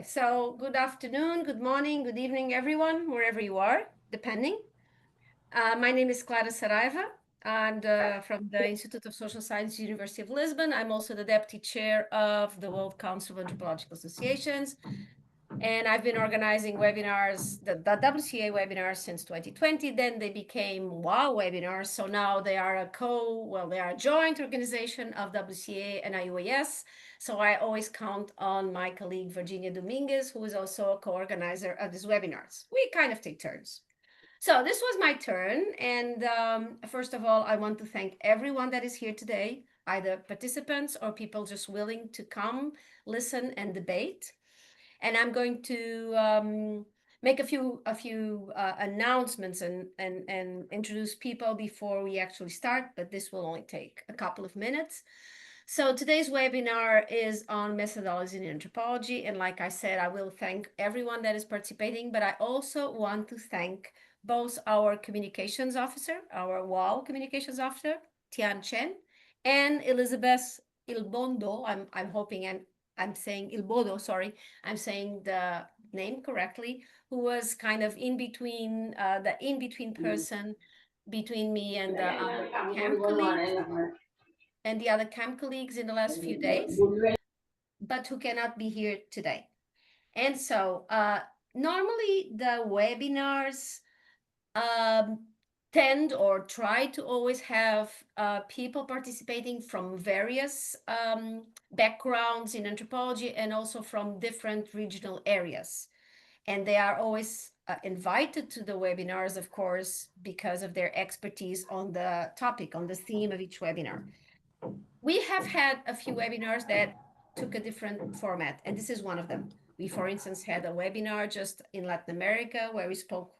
So good afternoon, good morning, good evening, everyone, wherever you are, depending. My name is Clara Saraiva, and from the Institute of Social Science, University of Lisbon. I'm also the deputy chair of the World Council of Anthropological Associations. And I've been organizing webinars, the WCA webinars since 2020. Then they became WAU webinars. So now they are they are a joint organization of WCA and IUAS. So I always count on my colleague, Virginia Dominguez, who is also a co-organizer of these webinars. We kind of take turns. So this was my turn. And first of all, I want to thank everyone that is here today, either participants or people just willing to come, listen, and debate. And I'm going to make a few announcements and introduce people before we actually start, but this will only take a couple of minutes. So today's webinar is on methodology in anthropology. And like I said, I will thank everyone that is participating, but I also want to thank both our communications officer, our WAU communications officer, Tian Chen, and Elizabeth Ilbondo. I'm hoping I'm saying Ilbodo, sorry, I'm saying the name correctly, who was kind of in between, the in-between person between me and the other camp colleagues in the last few days, but who cannot be here today. And so normally the webinars tend or try to always have people participating from various backgrounds in anthropology and also from different regional areas. And they are always invited to the webinars, of course, because of their expertise on the topic, on the theme of each webinar. We have had a few webinars that took a different format, and this is one of them. We, for instance, had a webinar just in Latin America where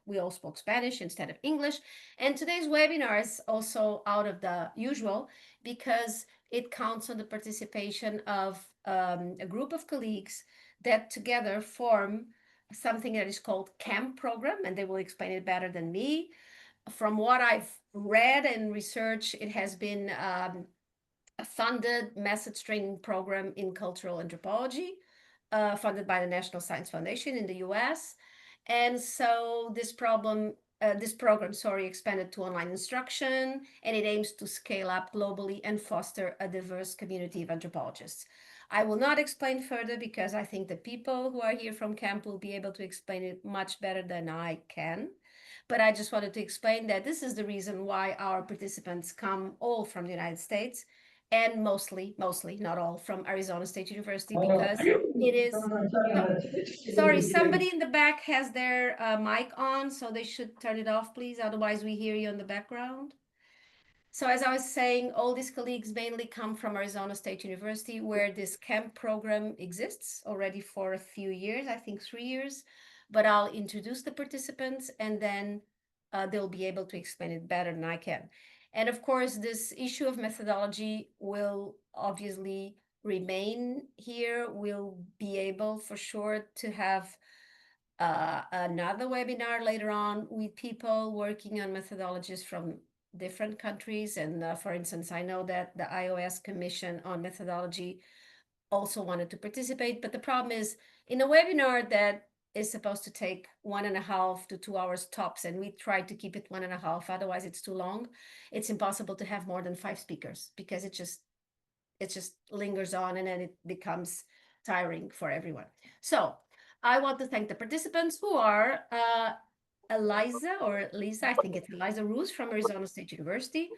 we all spoke Spanish instead of English. And today's webinar is also out of the usual because it counts on the participation of a group of colleagues that together form something that is called CAMP program, and they will explain it better than me. From what I've read and researched, it has been a funded methods training program in cultural anthropology, funded by the National Science Foundation in the US. And so this program, expanded to online instruction, and it aims to scale up globally and foster a diverse community of anthropologists. I will not explain further because I think the people who are here from camp will be able to explain it much better than I can. But I just wanted to explain that this is the reason why our participants come all from the United States, and mostly, not all, from Arizona State University, because it is, sorry, somebody in the back has their mic on, so they should turn it off, please. Otherwise, we hear you in the background. So as I was saying, all these colleagues mainly come from Arizona State University, where this camp program exists already for a few years, I think 3 years. But I'll introduce the participants, and then they'll be able to explain it better than I can. And of course, this issue of methodology will obviously remain here. We'll be able for sure to have another webinar later on with people working on methodologies from different countries. And for instance, I know that the iOS Commission on Methodology also wanted to participate, but the problem is in a webinar that is supposed to take 1.5 to 2 hours tops, and we tried to keep it 1.5, otherwise it's too long. It's impossible to have more than 5 speakers because it just lingers on, and then it becomes tiring for everyone. So I want to thank the participants, who are Eliza or Lisa, I think it's Alissa Ruth from Arizona State University,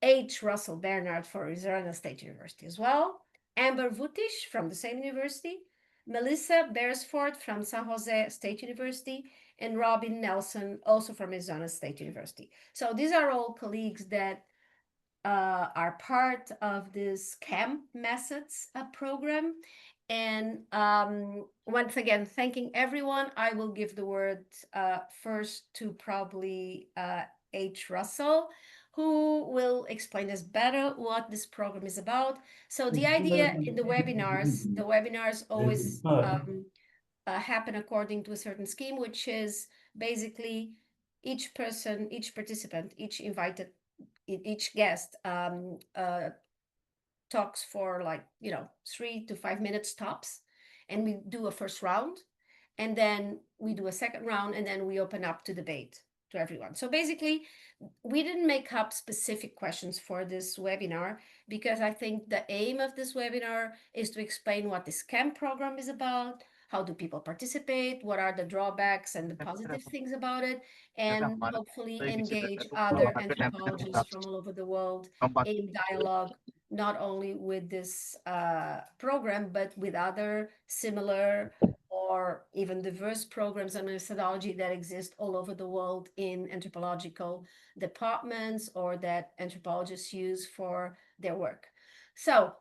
H. Russell Bernard for Arizona State University as well, Amber Wutich from the same university, Melissa Beresford from San Jose State University, and Robin Nelson, also from Arizona State University. So these are all colleagues that are part of this CAMP Methods program. And once again, thanking everyone. I will give the word first to probably H. Russell, who will explain us better what this program is about. So the idea in the webinars always happen according to a certain scheme, which is basically each person, each participant, each guest talks for 3 to 5 minutes tops. And we do a first round, and then we do a second round, and then we open up to debate to everyone. So basically, we didn't make up specific questions for this webinar because I think the aim of this webinar is to explain what this camp program is about, how do people participate, what are the drawbacks and the positive things about it, and hopefully engage other anthropologists from all over the world in dialogue, not only with this program, but with other similar or even diverse programs and methodology that exist all over the world in anthropological departments or that anthropologists use for their work. So,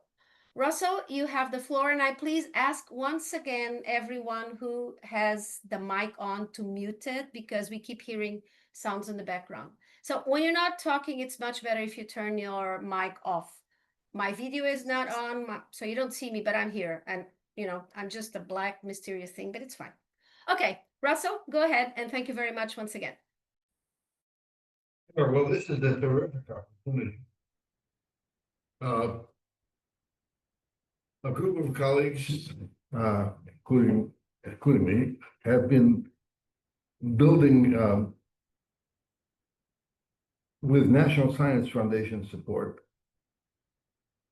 Russell, you have the floor, and I please ask once again everyone who has the mic on to mute it because we keep hearing sounds in the background. So when you're not talking, it's much better if you turn your mic off. My video is not on, so you don't see me, but I'm here, and I'm just a black mysterious thing, but it's fine. Okay, Russell, go ahead, and thank you very much once again. Sure. Well, this is a terrific opportunity. A group of colleagues, including me, have been building with National Science Foundation support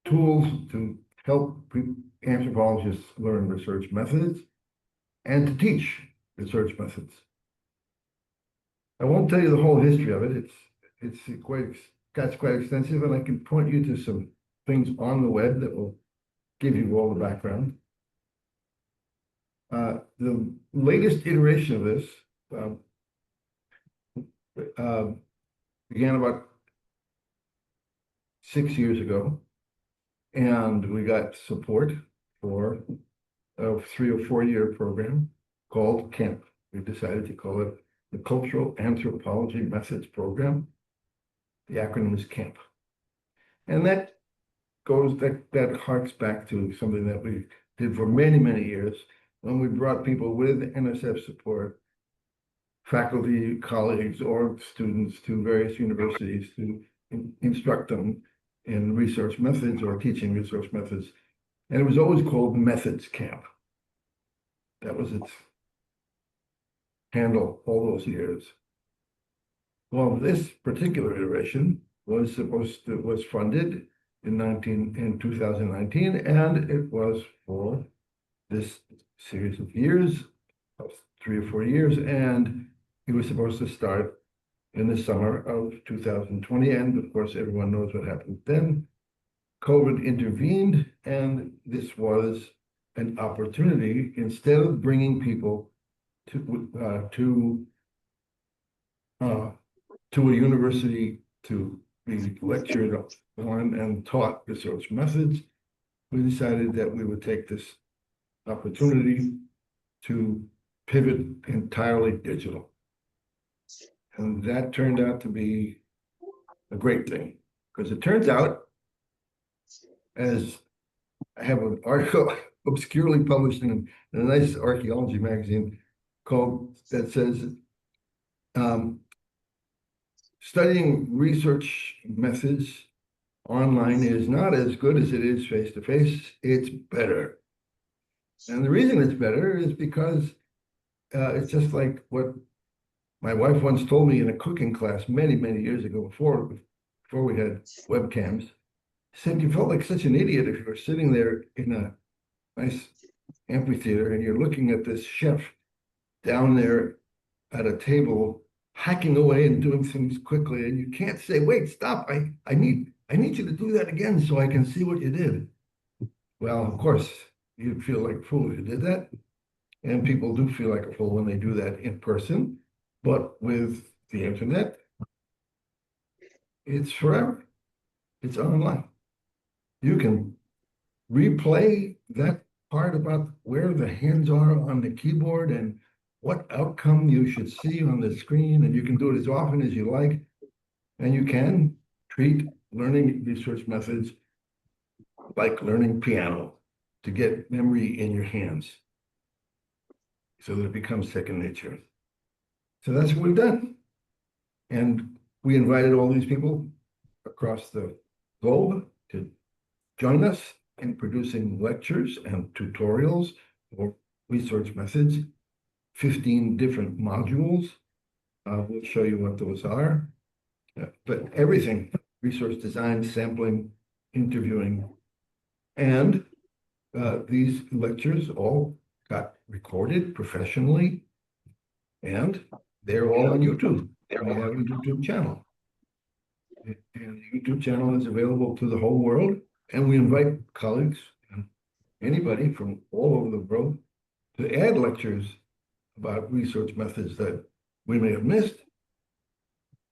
tools to help anthropologists learn research methods and to teach research methods. I won't tell you the whole history of it. It's quite extensive, and I can point you to some things on the web that will give you all the background. The latest iteration of this began about 6 years ago, and we got support for a 3 or 4 year program called CAMP. We decided to call it the Cultural Anthropology Methods Program. The acronym is CAMP. And that harks back to something that we did for many, many years when we brought people with NSF support, faculty, colleagues, or students to various universities to instruct them in research methods or teaching research methods. And it was always called Methods Camp. That was its handle all those years. Well, this particular iteration was funded in 2019, and it was for this series of years, 3 or 4 years, and it was supposed to start in the summer of 2020, and of course everyone knows what happened then. COVID intervened, and this was an opportunity. Instead of bringing people to a university to be lectured on and taught research methods, we decided that we would take this opportunity to pivot entirely digital. And that turned out to be a great thing, because it turns out, as I have an article obscurely published in a nice archaeology magazine that says, studying research methods online is not as good as it is face-to-face, it's better. And the reason it's better is because it's just like what my wife once told me in a cooking class many, many years ago, before we had webcams. She said, you felt like such an idiot if you were sitting there in a nice amphitheater and you're looking at this chef down there at a table hacking away and doing things quickly, and you can't say, wait, stop, I need you to do that again so I can see what you did. Well, of course, you'd feel like a fool if you did that. And people do feel like a fool when they do that in person. But with the internet, it's forever. It's online. You can replay that part about where the hands are on the keyboard and what outcome you should see on the screen, and you can do it as often as you like. And you can treat learning research methods like learning piano, to get memory in your hands so that it becomes second nature. So that's what we've done. And we invited all these people across the globe to join us in producing lectures and tutorials or research methods, 15 different modules. We'll show you what those are. But everything, resource design, sampling, interviewing, and these lectures all got recorded professionally, and they're all on YouTube. We have a YouTube channel. And the YouTube channel is available to the whole world, and we invite colleagues and anybody from all over the world to add lectures about research methods that we may have missed.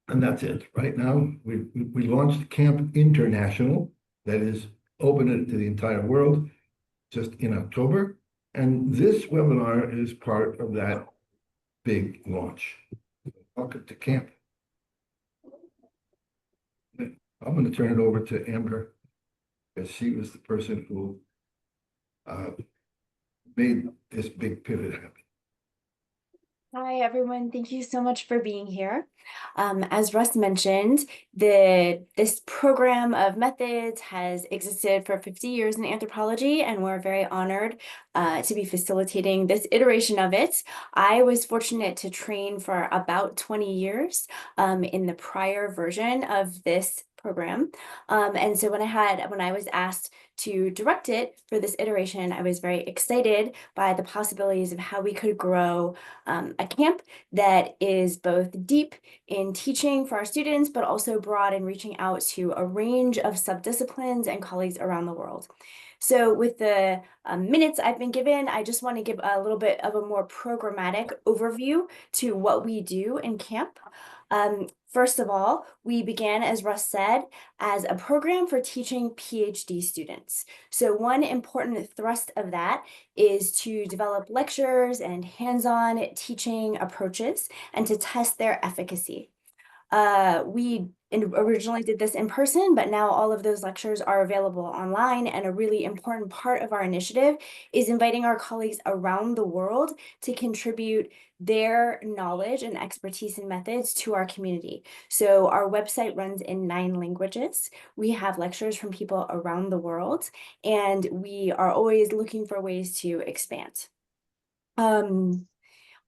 And that's it. Right now, we launched Camp International, that is open to the entire world, just in October. And this webinar is part of that big launch. Welcome to camp. I'm going to turn it over to Amber, because she was the person who made this big pivot happen. Hi, everyone. Thank you so much for being here. As Russ mentioned, this program of methods has existed for 50 years in anthropology, and we're very honored to be facilitating this iteration of it. I was fortunate to train for about 20 years in the prior version of this program. And so when I was asked to direct it for this iteration, I was very excited by the possibilities of how we could grow a camp that is both deep in teaching for our students, but also broad in reaching out to a range of subdisciplines and colleagues around the world. So with the minutes I've been given, I just want to give a little bit of a more programmatic overview to what we do in camp. First of all, we began, as Russ said, as a program for teaching PhD students. So one important thrust of that is to develop lectures and hands-on teaching approaches and to test their efficacy. We originally did this in person, but now all of those lectures are available online, and a really important part of our initiative is inviting our colleagues around the world to contribute their knowledge and expertise and methods to our community. So our website runs in 9 languages. We have lectures from people around the world, and we are always looking for ways to expand.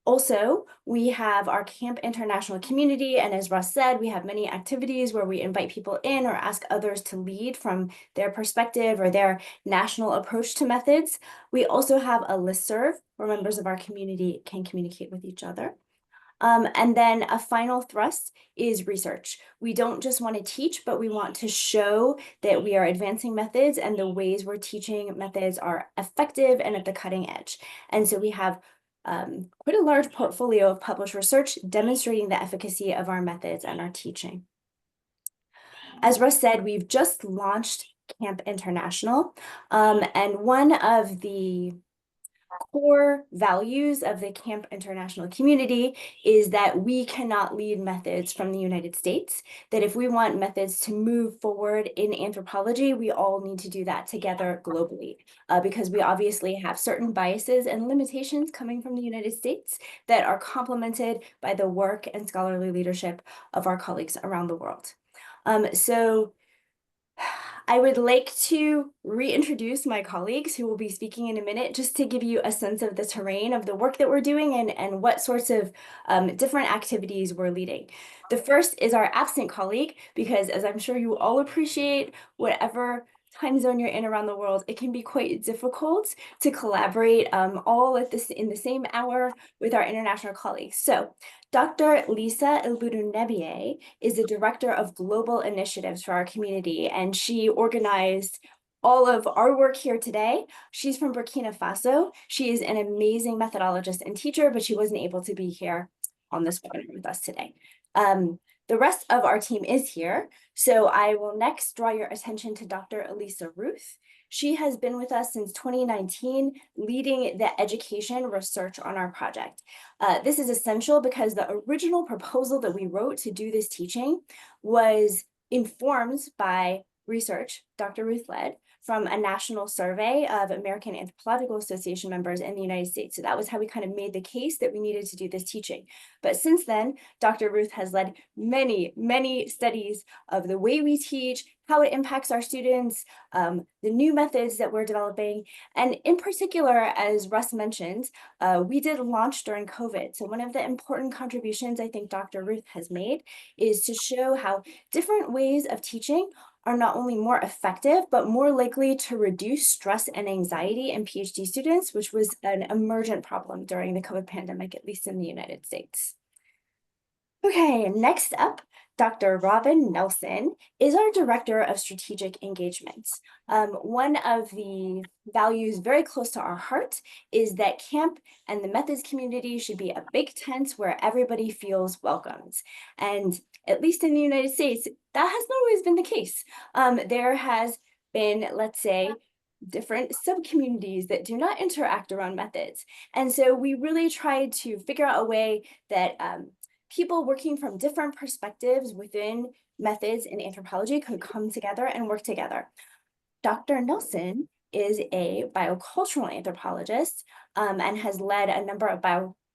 Also, we have our Camp International community, and as Russ said, we have many activities where we invite people in or ask others to lead from their perspective or their national approach to methods. We also have a listserv where members of our community can communicate with each other. And then a final thrust is research. We don't just want to teach, but we want to show that we are advancing methods and the ways we're teaching methods are effective and at the cutting edge. And so we have quite a large portfolio of published research demonstrating the efficacy of our methods and our teaching. As Russ said, we've just launched Camp International, and one of the core values of the Camp International community is that we cannot lead methods from the United States, that if we want methods to move forward in anthropology, we all need to do that together globally, because we obviously have certain biases and limitations coming from the United States that are complemented by the work and scholarly leadership of our colleagues around the world. So I would like to reintroduce my colleagues who will be speaking in a minute, just to give you a sense of the terrain of the work that we're doing and what sorts of different activities we're leading. The first is our absent colleague, because as I'm sure you all appreciate, whatever time zone you're in around the world, it can be quite difficult to collaborate all in the same hour with our international colleagues. So Dr. Alissa Ruth is the Director of Global Initiatives for our community, and she organized all of our work here today. She's from Burkina Faso. She is an amazing methodologist and teacher, but she wasn't able to be here on this webinar with us today. The rest of our team is here, so I will next draw your attention to Dr. Alissa Ruth. She has been with us since 2019, leading the education research on our project. This is essential because the original proposal that we wrote to do this teaching was informed by research Dr. Ruth led from a national survey of American Anthropological Association members in the United States. So that was how we kind of made the case that we needed to do this teaching. But since then, Dr. Ruth has led many, many studies of the way we teach, how it impacts our students, the new methods that we're developing. And in particular, as Russ mentioned, we did launch during COVID. So one of the important contributions I think Dr. Ruth has made is to show how different ways of teaching are not only more effective, but more likely to reduce stress and anxiety in PhD students, which was an emergent problem during the COVID pandemic, at least in the United States. Okay, next up, Dr. Robin Nelson is our Director of Strategic Engagement. One of the values very close to our heart is that camp and the methods community should be a big tent where everybody feels welcomed. And at least in the United States, that has not always been the case. There has been, let's say, different sub-communities that do not interact around methods. And so we really tried to figure out a way that people working from different perspectives within methods in anthropology could come together and work together. Dr. Nelson is a biocultural anthropologist and has led a number of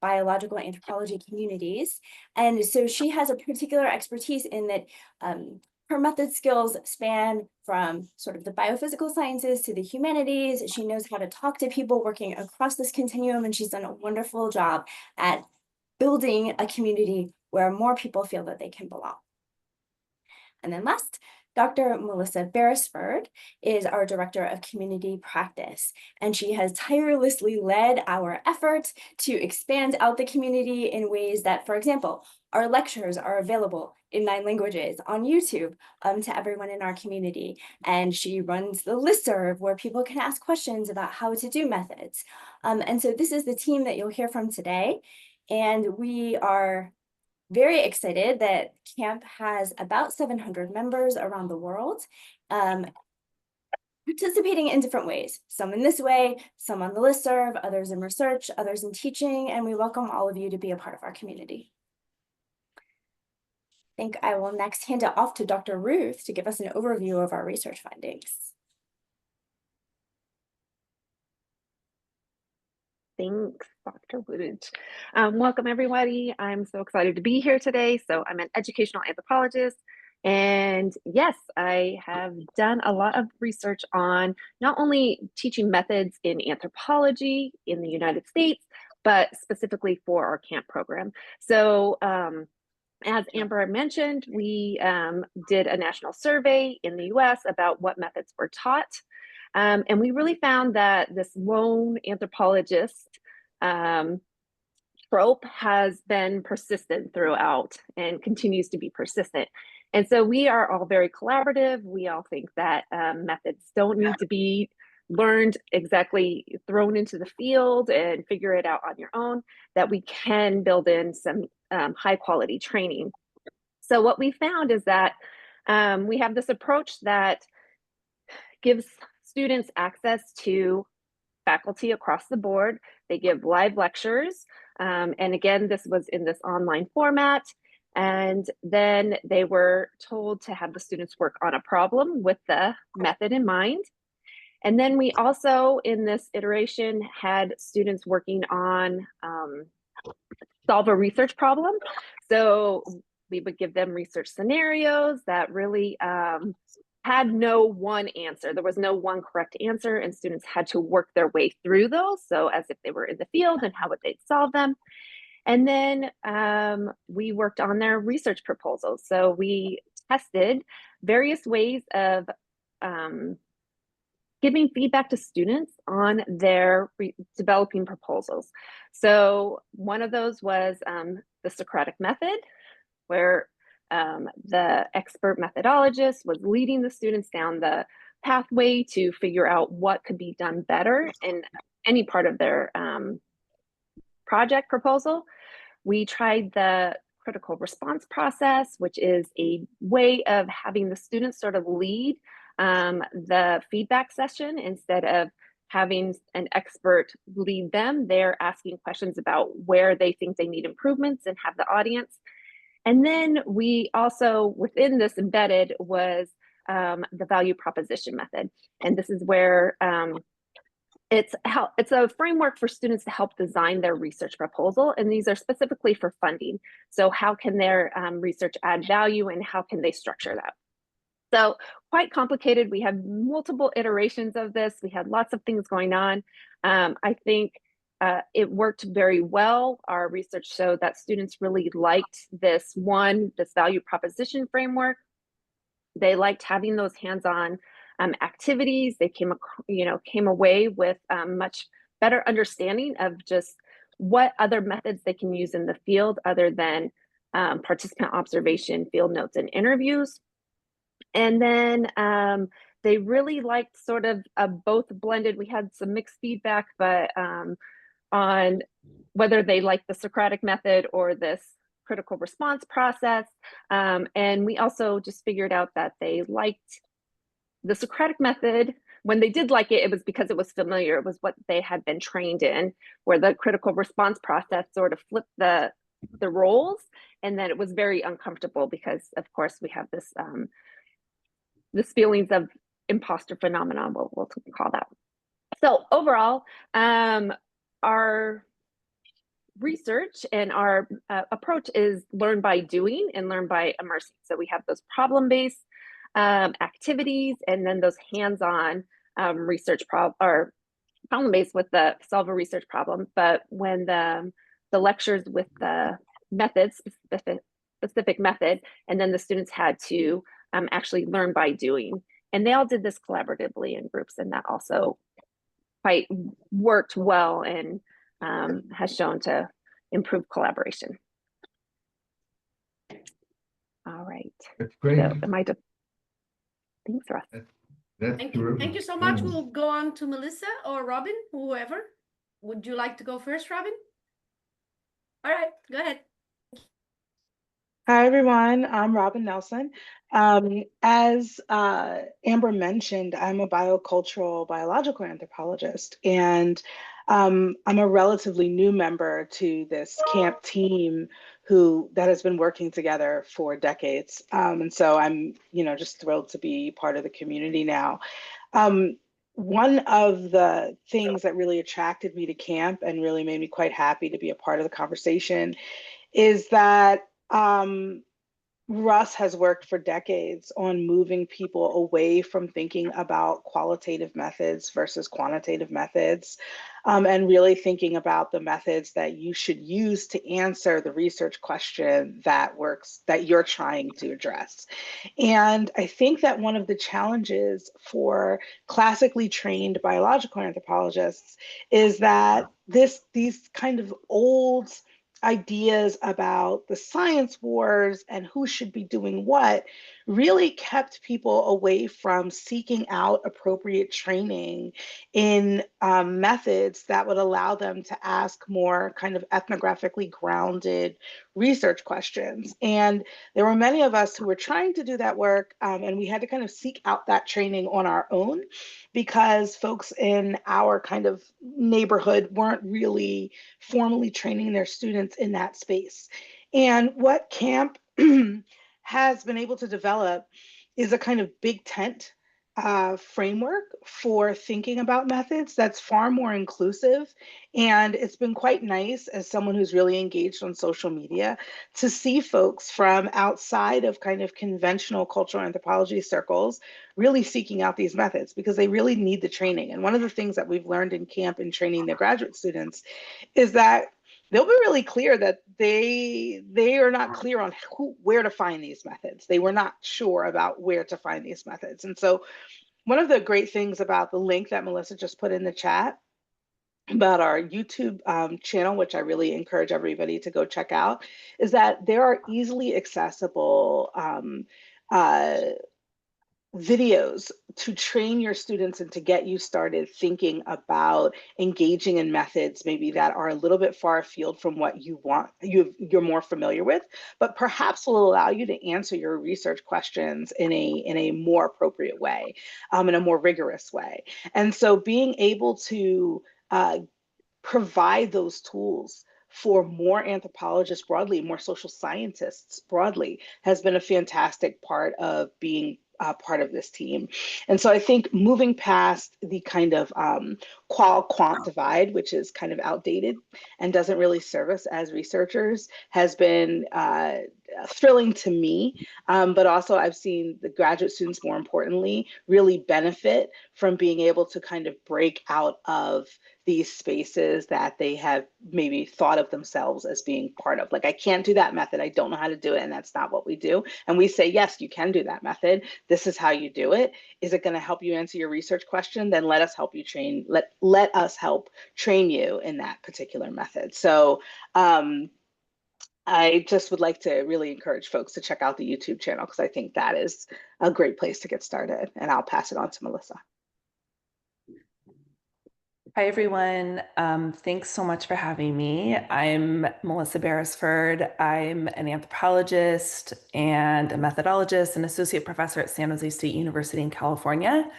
biological anthropology communities. And so she has a particular expertise in that her method skills span from sort of the biophysical sciences to the humanities. She knows how to talk to people working across this continuum, and she's done a wonderful job at building a community where more people feel that they can belong. And then last, Dr. Melissa Beresford is our Director of Community Practice, and she has tirelessly led our effort to expand out the community in ways that, for example, our lectures are available in 9 languages on YouTube to everyone in our community. And she runs the listserv where people can ask questions about how to do methods. And so this is the team that you'll hear from today. And we are very excited that CAMP has about 700 members around the world, participating in different ways. Some in this way, some on the listserv, others in research, others in teaching, and we welcome all of you to be a part of our community. I think I will next hand it off to Dr. Ruth to give us an overview of our research findings. Thanks, Dr. Wutich. Welcome, everybody. I'm so excited to be here today. So I'm an educational anthropologist. And yes, I have done a lot of research on not only teaching methods in anthropology in the United States, but specifically for our CAMP program. So as Amber mentioned, we did a national survey in the US about what methods were taught. And we really found that this lone anthropologist trope has been persistent throughout and continues to be persistent. And so we are all very collaborative. We all think that methods don't need to be learned exactly, thrown into the field and figure it out on your own, that we can build in some high quality training. So what we found is that we have this approach that gives students access to faculty across the board. They give live lectures. And again, this was in this online format. And then they were told to have the students work on a problem with the method in mind. And then we also, in this iteration, had students working on solve a research problem. So we would give them research scenarios that really had no one answer. There was no one correct answer, and students had to work their way through those. So as if they were in the field, and how would they solve them? And then we worked on their research proposals. So we tested various ways of giving feedback to students on their developing proposals. So one of those was the Socratic method, where the expert methodologist was leading the students down the pathway to figure out what could be done better in any part of their project proposal. We tried the critical response process, which is a way of having the students sort of lead the feedback session instead of having an expert lead them. They're asking questions about where they think they need improvements and have the audience. And then we also, within this embedded, was the value proposition method. And this is where it's a framework for students to help design their research proposal. And these are specifically for funding. So how can their research add value, and how can they structure that? So quite complicated. We had multiple iterations of this. We had lots of things going on. I think it worked very well. Our research showed that students really liked this value proposition framework. They liked having those hands-on activities. They came away with much better understanding of just what other methods they can use in the field other than participant observation, field notes, and interviews. And then they really liked sort of both blended. We had some mixed feedback, but on whether they liked the Socratic method or this critical response process. And we also just figured out that they liked the Socratic method. When they did like it, it was because it was familiar. It was what they had been trained in, where the critical response process sort of flipped the roles. And then it was very uncomfortable because, of course, we have this feelings of imposter phenomenon, we'll call that. So overall, our research and our approach is learn by doing and learn by immersing. So we have those problem-based activities and then those hands-on research or problem-based with the solve a research problem. But when the lectures with the methods, specific method, and then the students had to actually learn by doing. And they all did this collaboratively in groups, and that also quite worked well and has shown to improve collaboration. All right. That's great. So thanks, Russ. Thank you. Thank you so much. We'll go on to Melissa or Robin, whoever. Would you like to go first, Robin? All right, go ahead. Hi, everyone. I'm Robin Nelson. As Amber mentioned, I'm a biocultural biological anthropologist, and I'm a relatively new member to this camp team that has been working together for decades. And so I'm, just thrilled to be part of the community now. One of the things that really attracted me to camp and really made me quite happy to be a part of the conversation is that Russ has worked for decades on moving people away from thinking about qualitative methods versus quantitative methods, and really thinking about the methods that you should use to answer the research question that you're trying to address. And I think that one of the challenges for classically trained biological anthropologists is that these kind of old ideas about the science wars and who should be doing what really kept people away from seeking out appropriate training in methods that would allow them to ask more kind of ethnographically grounded research questions. And there were many of us who were trying to do that work, and we had to kind of seek out that training on our own because folks in our kind of neighborhood weren't really formally training their students in that space. And what camp has been able to develop is a kind of big tent framework for thinking about methods that's far more inclusive. And it's been quite nice as someone who's really engaged on social media to see folks from outside of kind of conventional cultural anthropology circles really seeking out these methods because they really need the training. And one of the things that we've learned in camp in training the graduate students is that they'll be really clear that they are not clear on where to find these methods. They were not sure about where to find these methods. And so one of the great things about the link that Melissa just put in the chat about our YouTube channel, which I really encourage everybody to go check out, is that there are easily accessible videos to train your students and to get you started thinking about engaging in methods maybe that are a little bit far afield from what you're more familiar with, but perhaps will allow you to answer your research questions in a more appropriate way, in a more rigorous way. And so being able to provide those tools for more anthropologists broadly, more social scientists broadly, has been a fantastic part of being part of this team. And so I think moving past the kind of qual-quant divide, which is kind of outdated and doesn't really serve us as researchers, has been thrilling to me, but also I've seen the graduate students, more importantly, really benefit from being able to kind of break out of these spaces that they have maybe thought of themselves as being part of. Like, I can't do that method. I don't know how to do it, and that's not what we do. And we say, yes, you can do that method. This is how you do it. Is it going to help you answer your research question? Then let us help you train. Let us help train you in that particular method. So I just would like to really encourage folks to check out the YouTube channel, because I think that is a great place to get started. And I'll pass it on to Melissa. Hi, everyone. Thanks so much for having me. I'm Melissa Beresford. I'm an anthropologist and a methodologist and associate professor at San Jose State University in California.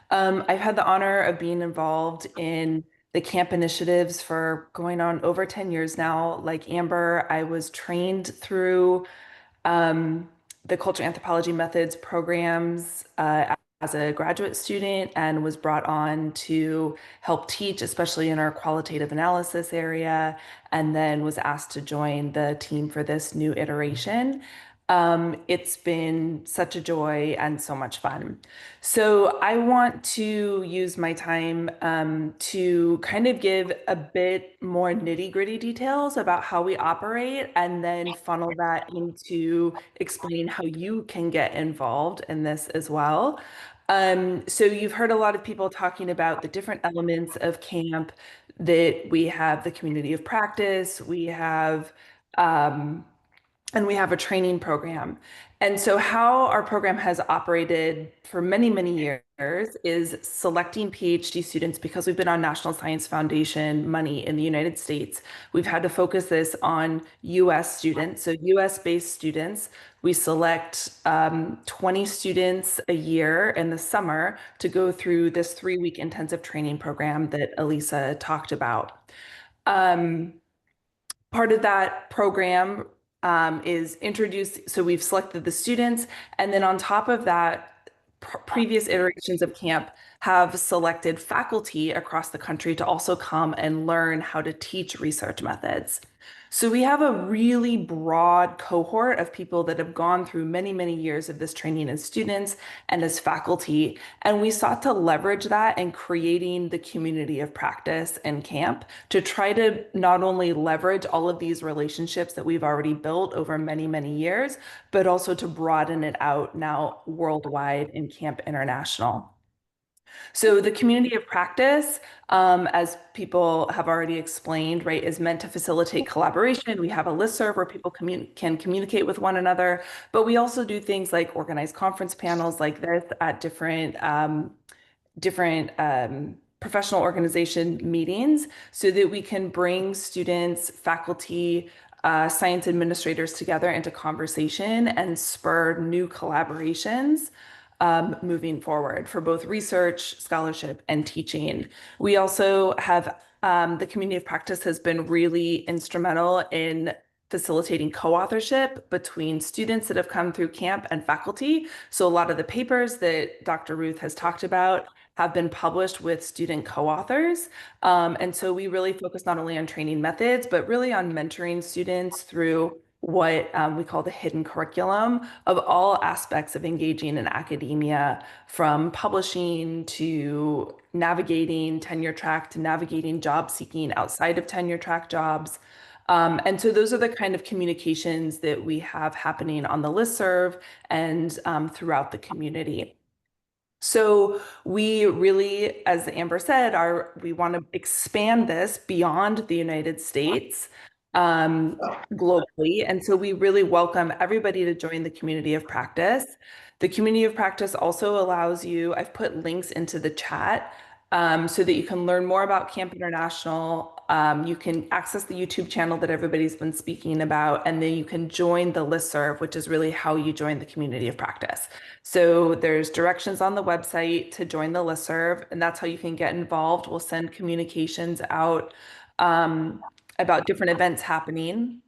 I've had the honor of being involved in the camp initiatives for going on over 10 years now. Like Amber, I was trained through the Culture Anthropology Methods programs as a graduate student, and was brought on to help teach, especially in our qualitative analysis area, and then was asked to join the team for this new iteration. It's been such a joy and so much fun. So I want to use my time to kind of give a bit more nitty-gritty details about how we operate, and then funnel that into explaining how you can get involved in this as well. So you've heard a lot of people talking about the different elements of camp, that we have the community of practice, we have and we have a training program. And so how our program has operated for many, many years is selecting PhD students. Because we've been on National Science Foundation money in the United States, we've had to focus this on US students. So US-based students, we select 20 students a year in the summer to go through this 3-week intensive training program that Alissa talked about. Part of that program is introduced, so we've selected the students, and then on top of that, previous iterations of camp have selected faculty across the country to also come and learn how to teach research methods. So we have a really broad cohort of people that have gone through many, many years of this training as students and as faculty. And we sought to leverage that in creating the community of practice and camp to try to not only leverage all of these relationships that we've already built over many, many years, but also to broaden it out now worldwide in Camp International. So the community of practice, as people have already explained, right, is meant to facilitate collaboration. We have a listserv where people can communicate with one another, but we also do things like organize conference panels like this at different professional organization meetings, so that we can bring students, faculty, science administrators together into conversation and spur new collaborations moving forward for both research, scholarship, and teaching. We also have the community of practice has been really instrumental in facilitating co-authorship between students that have come through camp and faculty. So a lot of the papers that Dr. Ruth has talked about have been published with student co-authors. And so we really focus not only on training methods, but really on mentoring students through what we call the hidden curriculum of all aspects of engaging in academia, from publishing to navigating tenure track to navigating job seeking outside of tenure track jobs. And so those are the kind of communications that we have happening on the listserv and throughout the community. So we really, as Amber said, we want to expand this beyond the United States globally. And so we really welcome everybody to join the community of practice. The community of practice also allows you, I've put links into the chat so that you can learn more about Camp International. You can access the YouTube channel that everybody's been speaking about, and then you can join the listserv, which is really how you join the community of practice. So there's directions on the website to join the listserv, and that's how you can get involved. We'll send communications out about different events happening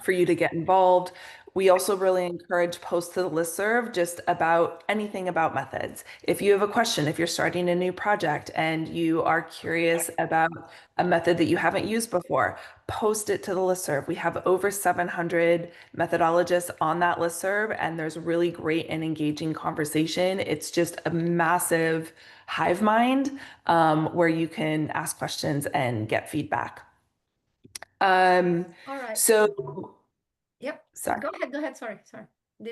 for you to get involved. We also really encourage posts to the listserv just about anything about methods. If you have a question, if you're starting a new project and you are curious about a method that you haven't used before, post it to the listserv. We have over 700 methodologists on that listserv, and there's really great and engaging conversation. It's just a massive hive mind where you can ask questions and get feedback. All right. So, Yep. sorry. Go ahead. Sorry.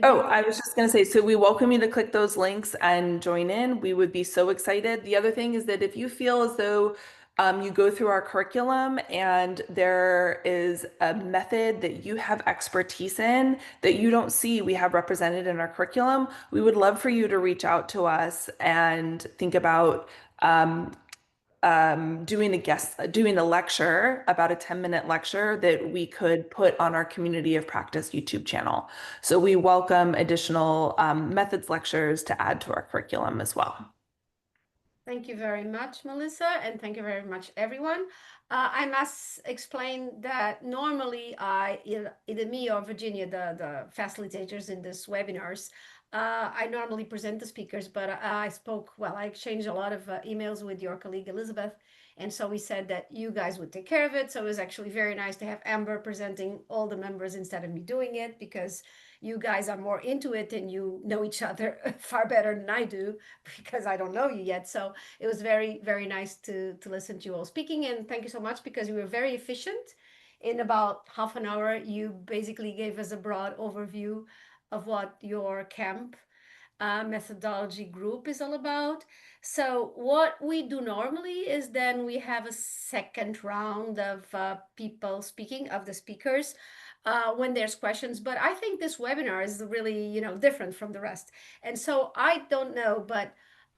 Oh, I was just going to say, so we welcome you to click those links and join in. We would be so excited. The other thing is that if you feel as though you go through our curriculum and there is a method that you have expertise in that you don't see we have represented in our curriculum, we would love for you to reach out to us and think about doing a lecture, about a 10-minute lecture that we could put on our Community of Practice YouTube channel. So we welcome additional methods lectures to add to our curriculum as well. Thank you very much, Melissa, and thank you very much, everyone. I must explain that normally either me or Virginia, the facilitators in this webinars, I normally present the speakers, but I exchanged a lot of emails with your colleague Elizabeth, and so we said that you guys would take care of it. So it was actually very nice to have Amber presenting all the members instead of me doing it, because you guys are more into it and you know each other far better than I do, because I don't know you yet. So it was very, very nice to listen to you all speaking, and thank you so much, because you were very efficient. In about half an hour, you basically gave us a broad overview of what your camp methodology group is all about. So what we do normally is then we have a second round of people speaking, of the speakers, when there's questions. But I think this webinar is really, different from the rest. And so I don't know, but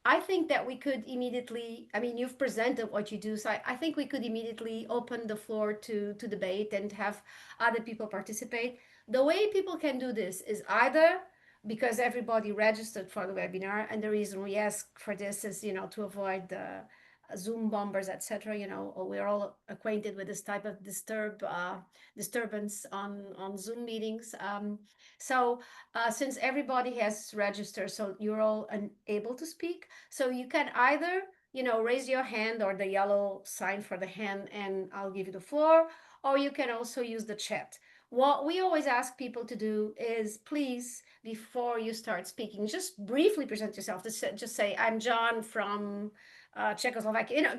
I think that we could immediately, I mean, you've presented what you do, so I think we could immediately open the floor to debate and have other people participate. The way people can do this is either because everybody registered for the webinar, and the reason we ask for this is, to avoid the Zoom bombers, etc. We're all acquainted with this type of disturbance on Zoom meetings. So since everybody has registered, so you're all able to speak, so you can either raise your hand or the yellow sign for the hand, and I'll give you the floor, or you can also use the chat. What we always ask people to do is, please, before you start speaking, just briefly present yourself. Just say, I'm John from Czechoslovakia. No,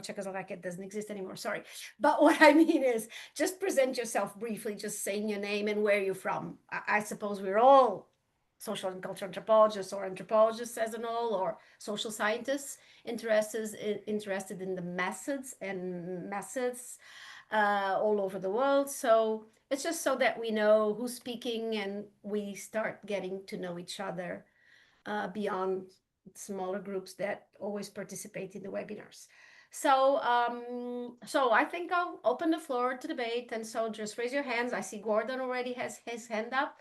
Czechoslovakia doesn't exist anymore, sorry. But what I mean is, just present yourself briefly, just saying your name and where you're from. I suppose we're all social and cultural anthropologists, or anthropologists as an whole, or social scientists interested in the methods all over the world. So it's just so that we know who's speaking and we start getting to know each other beyond smaller groups that always participate in the webinars. So I think I'll open the floor to debate, and so just raise your hands. I see Gordon already has his hand up,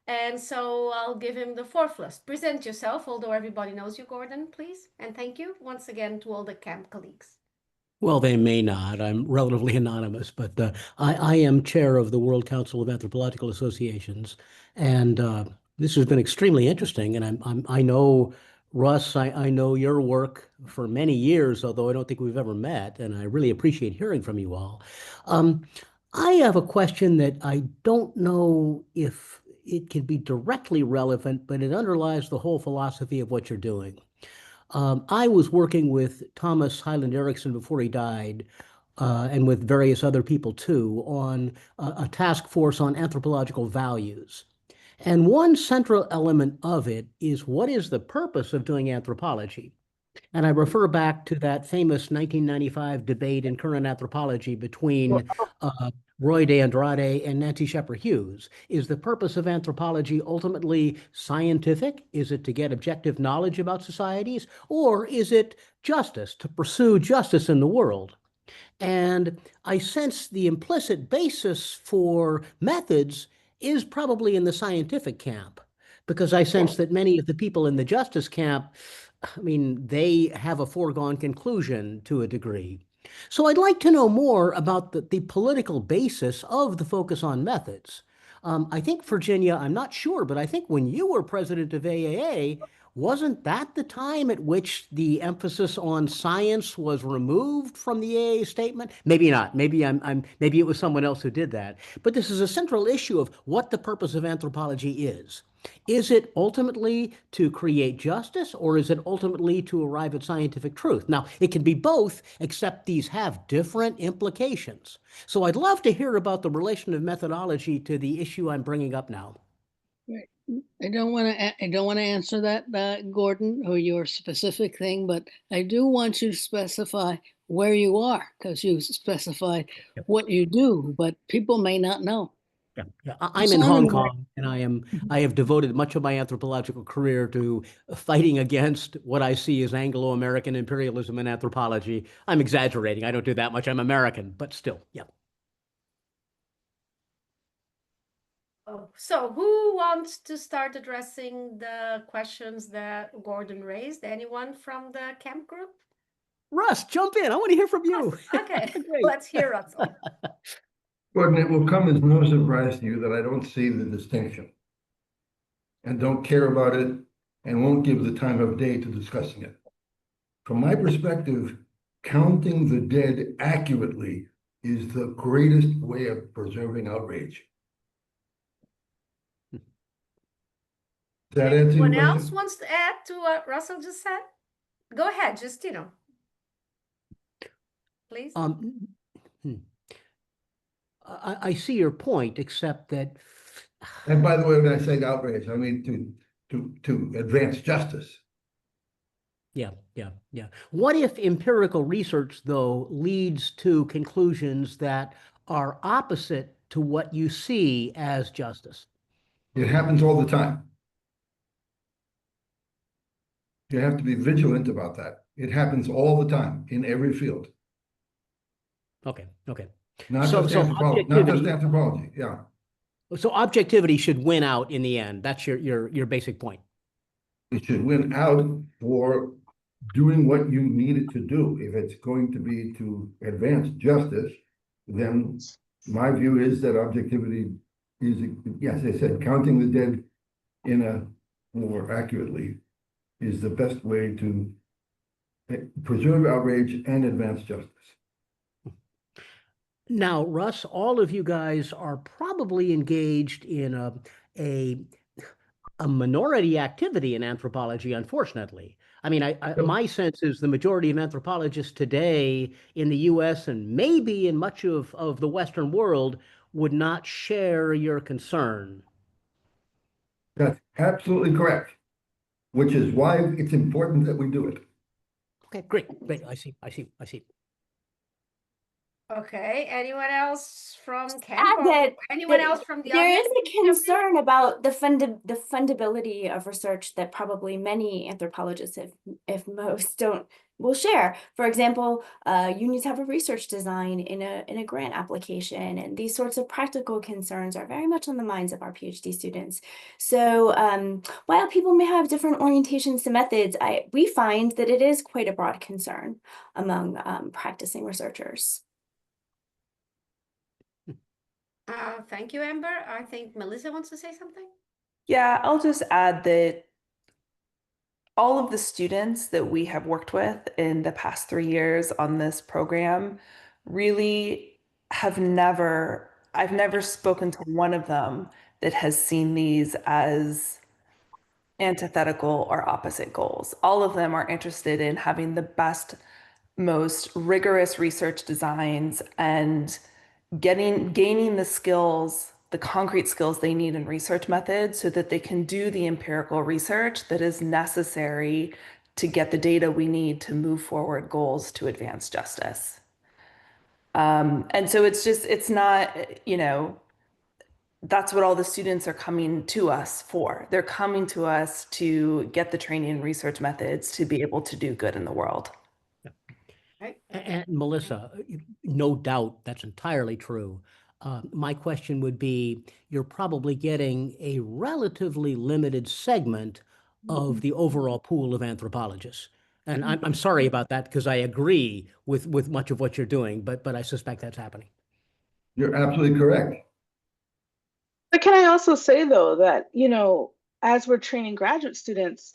and so I'll give him the floor first. Present yourself, although everybody knows you, Gordon, please, and thank you once again to all the camp colleagues. Well, they may not. I'm relatively anonymous, but I am chair of the World Council of Anthropological Associations, and this has been extremely interesting. And I know Russ, I know your work for many years, although I don't think we've ever met, and I really appreciate hearing from you all. I have a question that I don't know if it can be directly relevant, but it underlies the whole philosophy of what you're doing. I was working with Thomas Hyland Erickson before he died, and with various other people too, on a task force on anthropological values. And one central element of it is, what is the purpose of doing anthropology? And I refer back to that famous 1995 debate in current anthropology between Roy de Andrade and Nancy Shepherd Hughes. Is the purpose of anthropology ultimately scientific? Is it to get objective knowledge about societies? Or is it justice, to pursue justice in the world? And I sense the implicit basis for methods is probably in the scientific camp, because I sense that many of the people in the justice camp, I mean, they have a foregone conclusion to a degree. So I'd like to know more about the political basis of the focus on methods. I think, Virginia, I'm not sure, but I think when you were president of AAA, wasn't that the time at which the emphasis on science was removed from the AA statement? Maybe not. Maybe it was someone else who did that. But this is a central issue of what the purpose of anthropology is. Is it ultimately to create justice, or is it ultimately to arrive at scientific truth? Now, it can be both, except these have different implications. So I'd love to hear about the relation of methodology to the issue I'm bringing up now. Right. I don't want to answer that, Gordon, or your specific thing, but I do want you to specify where you are, because you specify what you do, but people may not know. Yeah. I'm in Hong Kong, and I have devoted much of my anthropological career to fighting against what I see as Anglo-American imperialism in anthropology. I'm exaggerating. I don't do that much. I'm American, but still, yeah. Oh, so who wants to start addressing the questions that Gordon raised? Anyone from the camp group? Russ, jump in. I want to hear from you. Okay, let's hear Russell. Gordon, it will come as no surprise to you that I don't see the distinction and don't care about it and won't give the time of day to discussing it. From my perspective, counting the dead accurately is the greatest way of preserving outrage. Does that answer your Anyone else question? wants to add to what Russell just said? Go ahead, Justino. Please. I see your point, except that. And by the way, when I say outrage, I mean to advance justice. Yeah. What if empirical research, though, leads to conclusions that are opposite to what you see as justice? It happens all the time. You have to be vigilant about that. It happens all the time in every field. Okay. Not So just anthropology, yeah. So objectivity should win out in the end. That's your basic point. It should win out for doing what you need it to do. If it's going to be to advance justice, then my view is that objectivity is, yes, I said, counting the dead in a more accurately is the best way to preserve outrage and advance justice. Now, Russ, all of you guys are probably engaged in a minority activity in anthropology, unfortunately. I mean, my sense is the majority of anthropologists today in the US and maybe in much of the Western world would not share your concern. That's absolutely correct, which is why it's important that we do it. Okay, great. I see. Okay, anyone else from Add camp or that anyone else from the there is audience? a concern about the fundability of research that probably many anthropologists, if most, will share. For example, you need to have a research design in a grant application, and these sorts of practical concerns are very much on the minds of our PhD students. So while people may have different orientations to methods, we find that it is quite a broad concern among practicing researchers. Thank you, Amber. I think Melissa wants to say something. Yeah, I'll just add that all of the students that we have worked with in the past 3 years on this program really I've never spoken to one of them that has seen these as antithetical or opposite goals. All of them are interested in having the best, most rigorous research designs and gaining the skills, the concrete skills they need in research methods so that they can do the empirical research that is necessary to get the data we need to move forward goals to advance justice. And so it's not, that's what all the students are coming to us for. They're coming to us to get the training in research methods to be able to do good in the world. And Melissa, no doubt that's entirely true. My question would be, you're probably getting a relatively limited segment of the overall pool of anthropologists. And I'm sorry about that because I agree with much of what you're doing, but I suspect that's happening. You're absolutely correct. But can I also say though that, as we're training graduate students,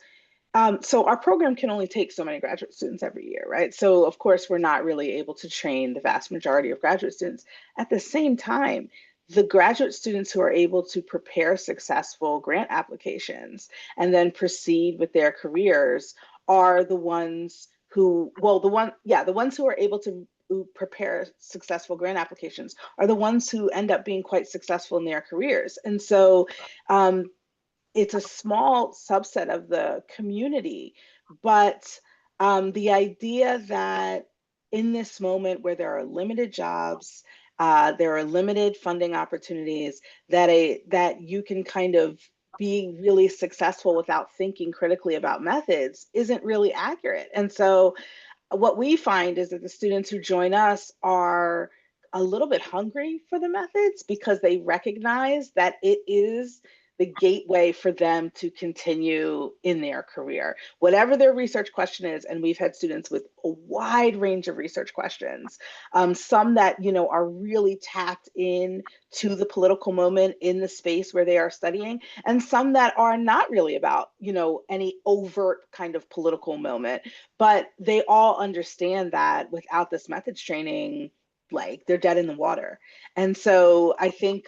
so our program can only take so many graduate students every year, right? So of course, we're not really able to train the vast majority of graduate students. At the same time, the graduate students who are able to prepare successful grant applications and then proceed with their careers are the ones who, well, the ones who are able to who prepare successful grant applications are the ones who end up being quite successful in their careers. And so it's a small subset of the community, but the idea that in this moment where there are limited jobs, there are limited funding opportunities, that you can kind of be really successful without thinking critically about methods isn't really accurate. And so what we find is that the students who join us are a little bit hungry for the methods because they recognize that it is the gateway for them to continue in their career, whatever their research question is. And we've had students with a wide range of research questions, some that are really tapped in to the political moment in the space where they are studying, and some that are not really about any overt kind of political moment, but they all understand that without this methods training, like, they're dead in the water. And so I think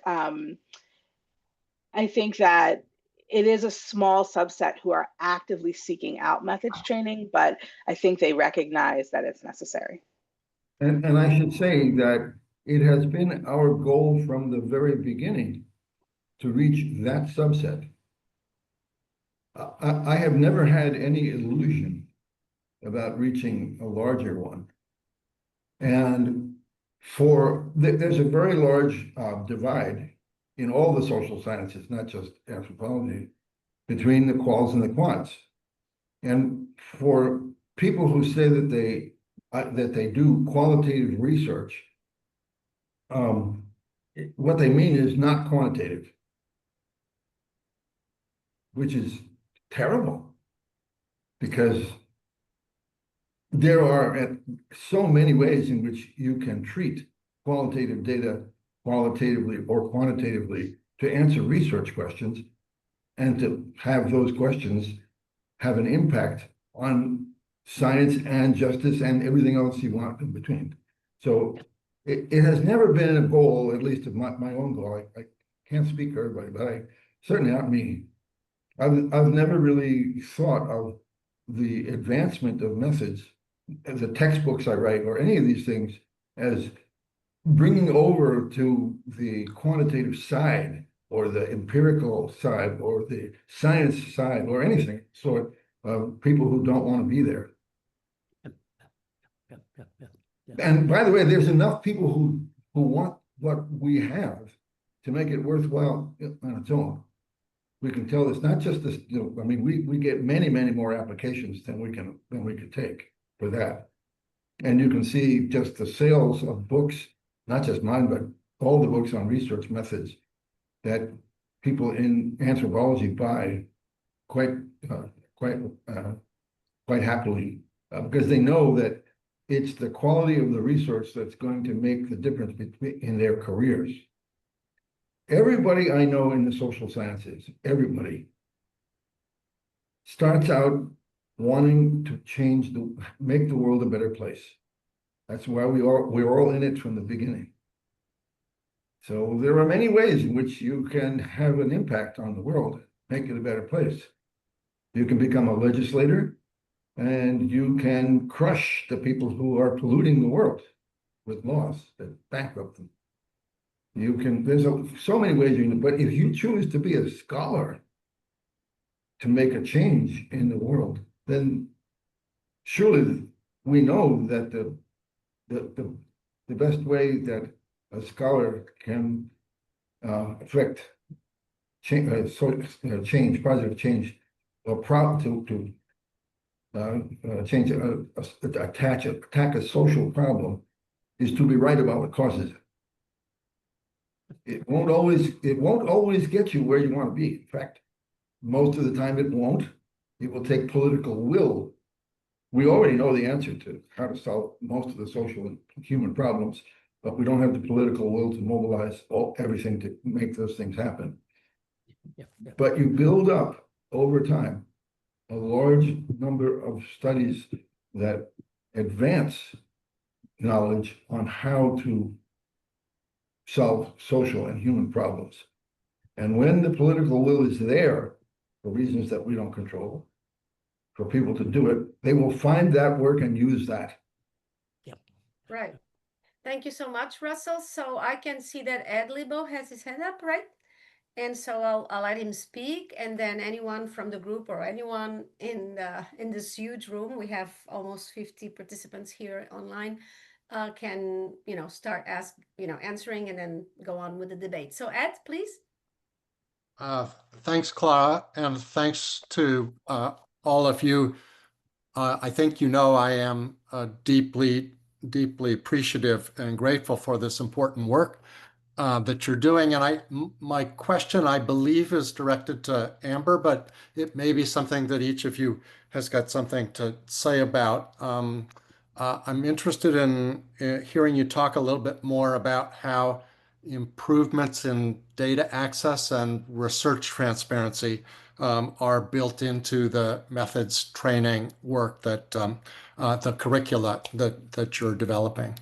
that it is a small subset who are actively seeking out methods training, but I think they recognize that it's necessary. And I should say that it has been our goal from the very beginning to reach that subset. I have never had any illusion about reaching a larger one. And there's a very large divide in all the social sciences, not just anthropology, between the quals and the quants. And for people who say that they do qualitative research, what they mean is not quantitative, which is terrible, because there are so many ways in which you can treat qualitative data qualitatively or quantitatively to answer research questions, and to have those questions have an impact on science and justice and everything else you want in between. So it has never been a goal, at least of my own goal. I can't speak for everybody, but certainly not me. I've never really thought of the advancement of methods, the textbooks I write, or any of these things, as bringing over to the quantitative side or the empirical side or the science side or anything sort of people who don't want to be there. And by the way, there's enough people who want what we have to make it worthwhile on its own. We can tell it's not just this, I mean, we get many more applications than we could take for that. And you can see just the sales of books, not just mine, but all the books on research methods that people in anthropology buy quite happily, because they know that it's the quality of the research that's going to make the difference in their careers. Everybody I know in the social sciences, everybody starts out wanting to make the world a better place. That's why we're all in it from the beginning. So there are many ways in which you can have an impact on the world, make it a better place. You can become a legislator, and you can crush the people who are polluting the world with laws that bankrupt them. There's so many ways but if you choose to be a scholar to make a change in the world, then surely we know that the best way that a scholar can affect change, positive change, or change, attack a social problem, is to be right about the causes. It won't always get you where you want to be. In fact, most of the time it won't. It will take political will. We already know the answer to how to solve most of the social and human problems, but we don't have the political will to mobilize everything to make those things happen. But you build up over time a large number of studies that advance knowledge on how to solve social and human problems. And when the political will is there, for reasons that we don't control, for people to do it, they will find that work and use that. Yep. Right. Thank you so much, Russell. So I can see that Ed Libo has his hand up, right? And so I'll let him speak, and then anyone from the group or anyone in this huge room, we have almost 50 participants here online, can start answering and then go on with the debate. So Ed, please. Thanks, Clara, and thanks to all of you. I think I am deeply, deeply appreciative and grateful for this important work that you're doing. And my question, I believe, is directed to Amber, but it may be something that each of you has got something to say about. I'm interested in hearing you talk a little bit more about how improvements in data access and research transparency are built into the methods training work that the curricula that you're developing.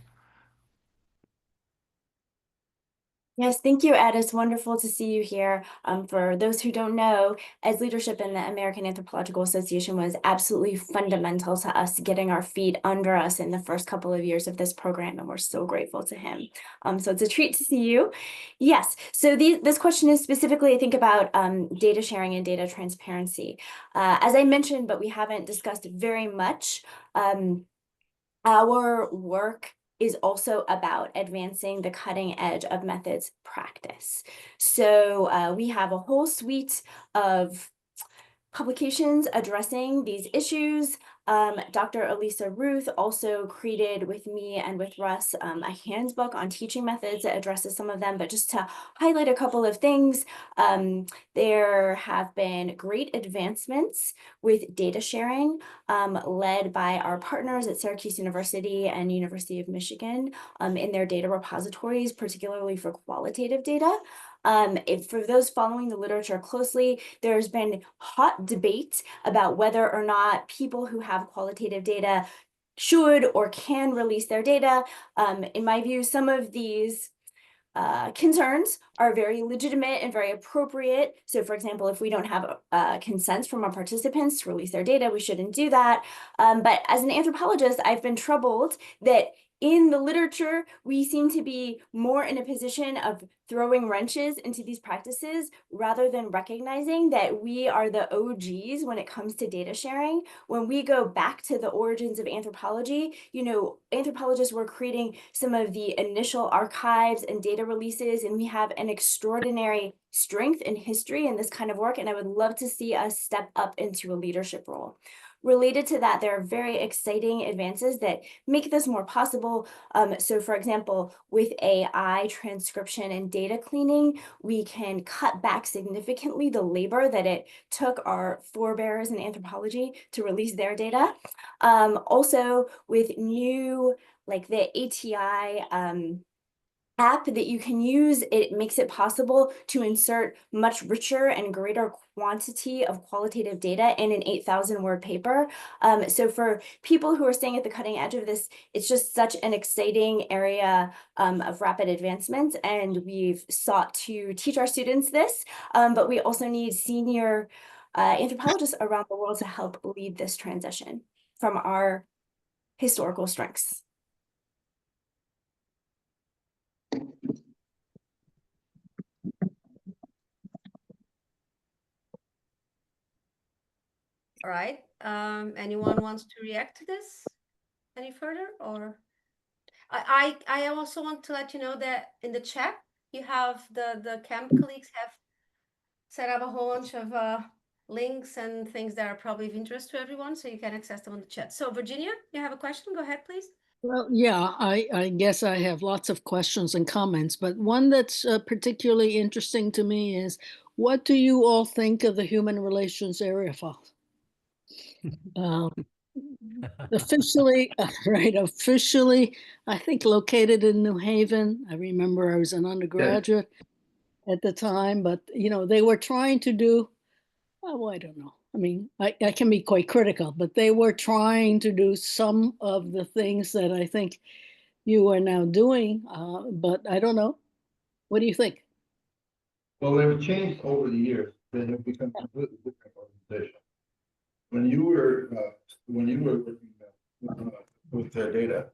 Yes, thank you, Ed. It's wonderful to see you here. For those who don't know, Ed's leadership in the American Anthropological Association was absolutely fundamental to us getting our feet under us in the first couple of years of this program, and we're so grateful to him. So it's a treat to see you. Yes, so this question is specifically, I think, about data sharing and data transparency. As I mentioned, but we haven't discussed very much, our work is also about advancing the cutting edge of methods practice. So we have a whole suite of publications addressing these issues. Dr. Alissa Ruth also created with me and with Russ a handbook on teaching methods that addresses some of them, but just to highlight a couple of things, there have been great advancements with data sharing led by our partners at Syracuse University and University of Michigan in their data repositories, particularly for qualitative data. For those following the literature closely, there's been hot debate about whether or not people who have qualitative data should or can release their data. In my view, some of these concerns are very legitimate and very appropriate. So for example, if we don't have consent from our participants to release their data, we shouldn't do that. But as an anthropologist, I've been troubled that in the literature, we seem to be more in a position of throwing wrenches into these practices rather than recognizing that we are the OGs when it comes to data sharing. When we go back to the origins of anthropology, anthropologists were creating some of the initial archives and data releases, and we have an extraordinary strength and history in this kind of work, and I would love to see us step up into a leadership role. Related to that, there are very exciting advances that make this more possible. So for example, with AI transcription and data cleaning, we can cut back significantly the labor that it took our forebears in anthropology to release their data. Also with new, like the ATI app that you can use, it makes it possible to insert much richer and greater quantity of qualitative data in an 8,000 word paper. So for people who are staying at the cutting edge of this, it's just such an exciting area of rapid advancement, and we've sought to teach our students this, but we also need senior anthropologists around the world to help lead this transition from our historical strengths. All right. Anyone wants to react to this any further? Or I also want to let you know that in the chat you have the camp colleagues have set up a whole bunch of links and things that are probably of interest to everyone, so you can access them on the chat. So Virginia, you have a question? Go ahead, please. Well, yeah, I guess I have lots of questions and comments, but one that's particularly interesting to me is, what do you all think of the human relations area file? officially, right, officially, I think located in New Haven. I remember I was an undergraduate at the time, but they were trying to do, oh, I don't know. I mean, I can be quite critical, but they were trying to do some of the things that I think you are now doing, but I don't know. What do you think? Well, they've changed over the years. They have become a completely different organization. When you were working with their data,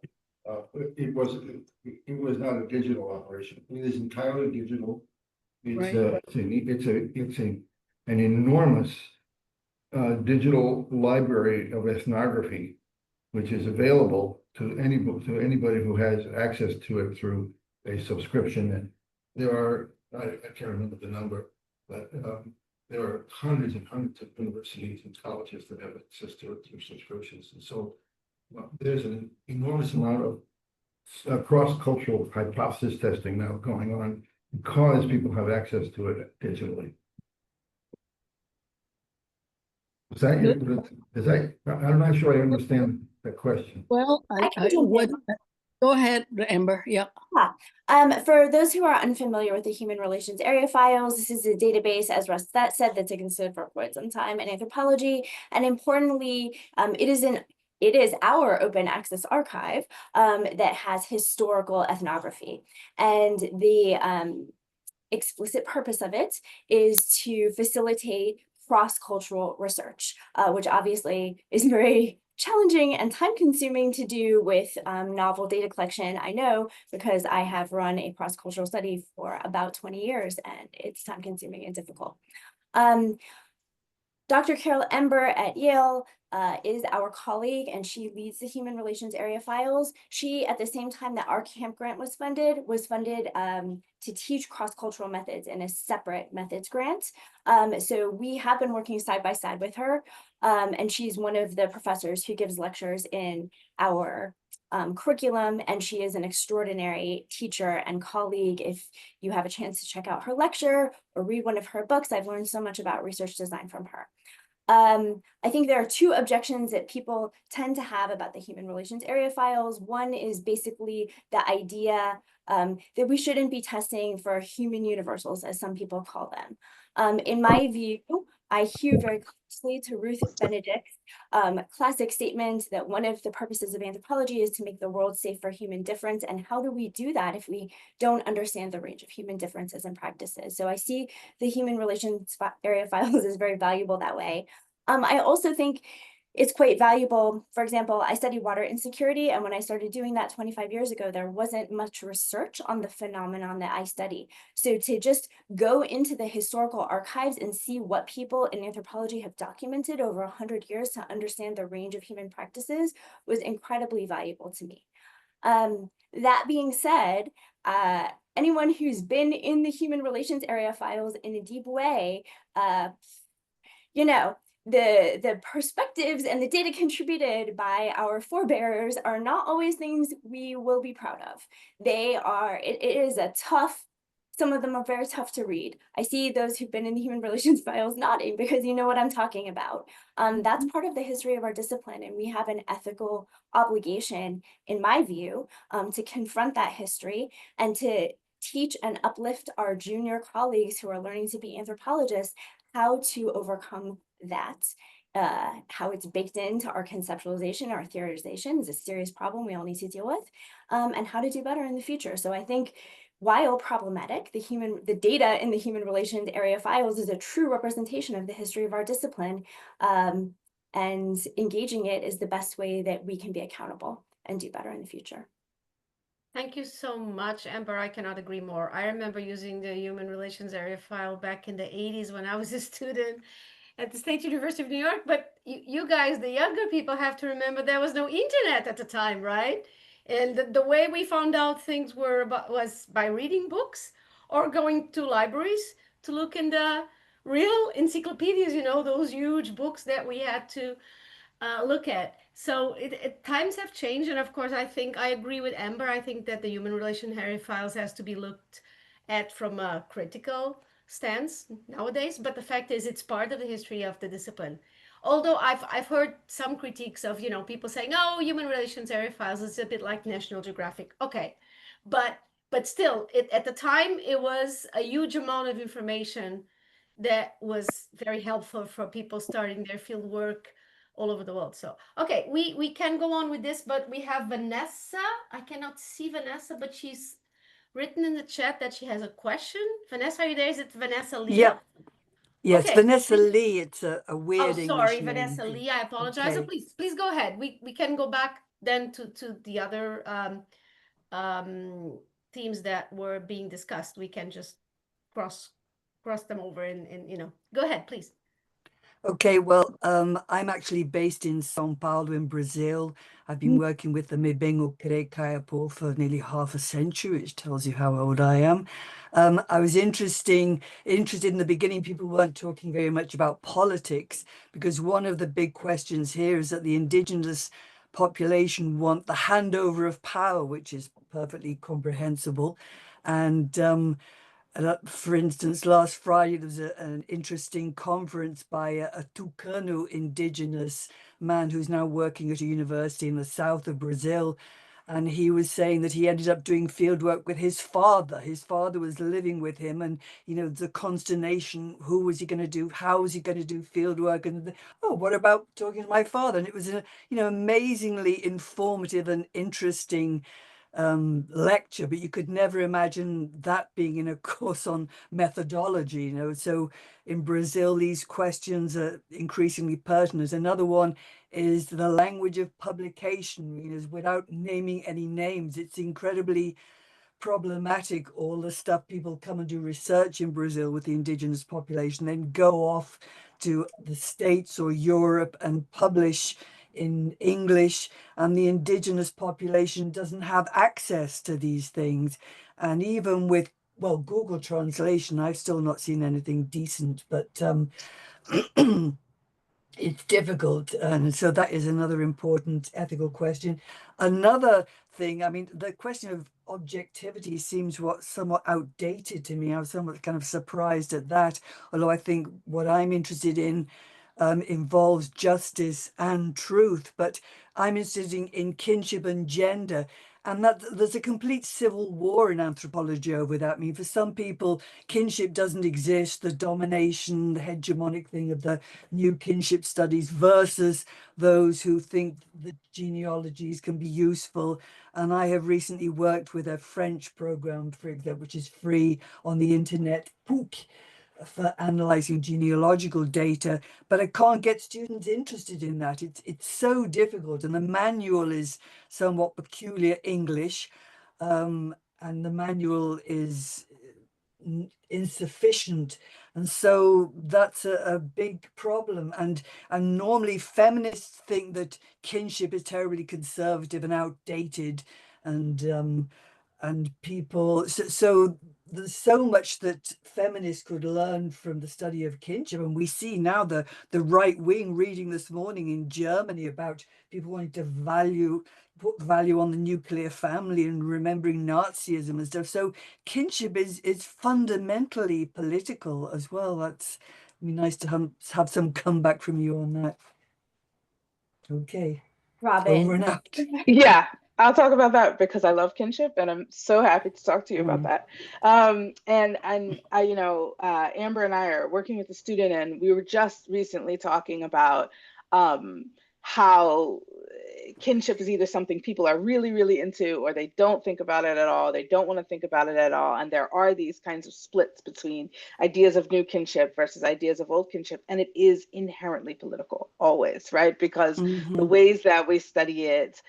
it was not a digital operation. It is entirely digital. It's an enormous digital library of ethnography, which is available to anybody who has access to it through a subscription. And there are, I can't remember the number, but there are hundreds and hundreds of universities and colleges that have access to it through subscriptions. And so there's an enormous amount of cross-cultural hypothesis testing now going on because people have access to it digitally. I'm not sure I understand the question. Well, I can jump in. Go ahead, Amber. Yeah. For those who are unfamiliar with the Human Relations Area Files, this is a database, as Russ said, that's existed for quite some time in anthropology. And importantly, it is our open access archive that has historical ethnography. And the explicit purpose of it is to facilitate cross-cultural research, which obviously is very challenging and time-consuming to do with novel data collection. I know because I have run a cross-cultural study for about 20 years, and it's time-consuming and difficult. Dr. Carol Ember at Yale is our colleague, and she leads the Human Relations Area Files. She, at the same time that our camp grant was funded to teach cross-cultural methods in a separate methods grant. So we have been working side by side with her, and she's one of the professors who gives lectures in our curriculum, and she is an extraordinary teacher and colleague. If you have a chance to check out her lecture or read one of her books, I've learned so much about research design from her. I think there are two objections that people tend to have about the Human Relations Area Files. One is basically the idea that we shouldn't be testing for human universals, as some people call them. In my view, I hew very closely to Ruth Benedict's classic statement that one of the purposes of anthropology is to make the world safe for human difference. And how do we do that if we don't understand the range of human differences and practices? So I see the Human Relations Area Files as very valuable that way. I also think it's quite valuable. For example, I studied water insecurity, and when I started doing that 25 years ago, there wasn't much research on the phenomenon that I study. So to just go into the historical archives and see what people in anthropology have documented over 100 years to understand the range of human practices was incredibly valuable to me. That being said, anyone who's been in the Human Relations Area Files in a deep way, the perspectives and the data contributed by our forebears are not always things we will be proud of. It is a tough, some of them are very tough to read. I see those who've been in the Human Relations Files nodding because you know what I'm talking about. That's part of the history of our discipline, and we have an ethical obligation, in my view, to confront that history and to teach and uplift our junior colleagues who are learning to be anthropologists how to overcome that. How it's baked into our conceptualization, our theorization is a serious problem we all need to deal with, and how to do better in the future. So I think while problematic, the data in the Human Relations Area Files is a true representation of the history of our discipline, and engaging it is the best way that we can be accountable and do better in the future. Thank you so much, Amber. I cannot agree more. I remember using the Human Relations Area File back in the 80s when I was a student at the State University of New York. But you guys, the younger people, have to remember there was no internet at the time, right? And the way we found out things was by reading books or going to libraries to look in the real encyclopedias, those huge books that we had to look at. So times have changed, and of course, I agree with Amber. I think that the Human Relations Area Files has to be looked at from a critical stance nowadays. But the fact is, it's part of the history of the discipline. Although I've heard some critiques of, people saying, oh, human relations area files is a bit like National Geographic. Okay, but still, at the time it was a huge amount of information that was very helpful for people starting their field work all over the world. So okay, we can go on with this, but we have Vanessa. I cannot see Vanessa, but she's written in the chat that she has a question. Vanessa, are you there? Is it Vanessa Lee? Yep. Yes, Okay. Vanessa Lee. It's a Oh, weird English sorry, name. Vanessa Lee. I apologize. So Okay. please go ahead. We can go back then to the other themes that were being discussed. We can just cross them over and go ahead, please. Okay, well, I'm actually based in São Paulo in Brazil. I've been working with the Mibengo Kaiapó for nearly half a century, which tells you how old I am. I was interested in the beginning, people weren't talking very much about politics, because one of the big questions here is that the indigenous population want the handover of power, which is perfectly comprehensible. And for instance, last Friday, there was an interesting conference by a Tucano indigenous man who's now working at a university in the south of Brazil. And he was saying that he ended up doing field work with his father. His father was living with him, and the consternation: who was he going to do? How was he going to do field work? And oh, what about talking to my father? And it was amazingly informative and interesting lecture, but you could never imagine that being in a course on methodology. So in Brazil, these questions are increasingly pertinent. Another one is the language of publication. Without naming any names, it's incredibly problematic, all the stuff people come and do research in Brazil with the indigenous population, then go off to the States or Europe and publish in English, and the indigenous population doesn't have access to these things. And even with, well, Google Translation, I've still not seen anything decent, but it's difficult. And so that is another important ethical question. Another thing, I mean, the question of objectivity seems somewhat outdated to me. I was somewhat kind of surprised at that, although I think what I'm interested in involves justice and truth, but I'm interested in kinship and gender. And that there's a complete civil war in anthropology over that. I mean, for some people, kinship doesn't exist, the domination, the hegemonic thing of the new kinship studies versus those who think the genealogies can be useful. And I have recently worked with a French program, for example, which is free on the internet, POOC, for analyzing genealogical data, but I can't get students interested in that. It's so difficult, and the manual is somewhat peculiar English, and the manual is insufficient, and so that's a big problem. And normally feminists think that kinship is terribly conservative and outdated, and people, so there's so much that feminists could learn from the study of kinship. And we see now the right wing reading this morning in Germany about people wanting to put value on the nuclear family and remembering Nazism and stuff. So kinship is fundamentally political as well. That's nice to have some comeback from you on that. Okay. Robin. Over and out. Yeah, I'll talk about that because I love kinship, and I'm so happy to talk to you about that. And I, Amber and I are working with a student, and we were just recently talking about how kinship is either something people are really, really into, or they don't think about it at all. They don't want to think about it at all. And there are these kinds of splits between ideas of new kinship versus ideas of old kinship. And it is inherently political, always, right? Because the ways that we study it,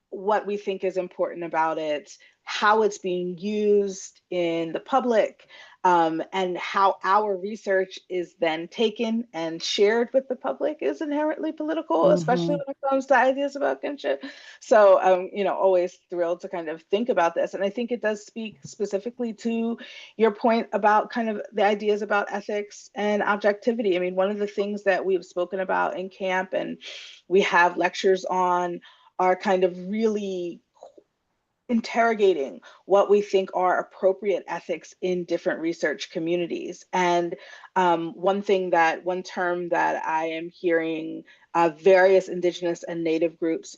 what we think is important about it, how it's being used in the public, and how our research is then taken and shared with the public is inherently political, especially when it comes to ideas about kinship. So, always thrilled to kind of think about this. And I think it does speak specifically to your point about kind of the ideas about ethics and objectivity. I mean, one of the things that we've spoken about in camp and we have lectures on are kind of really interrogating what we think are appropriate ethics in different research communities. And one term that I am hearing various Indigenous and Native groups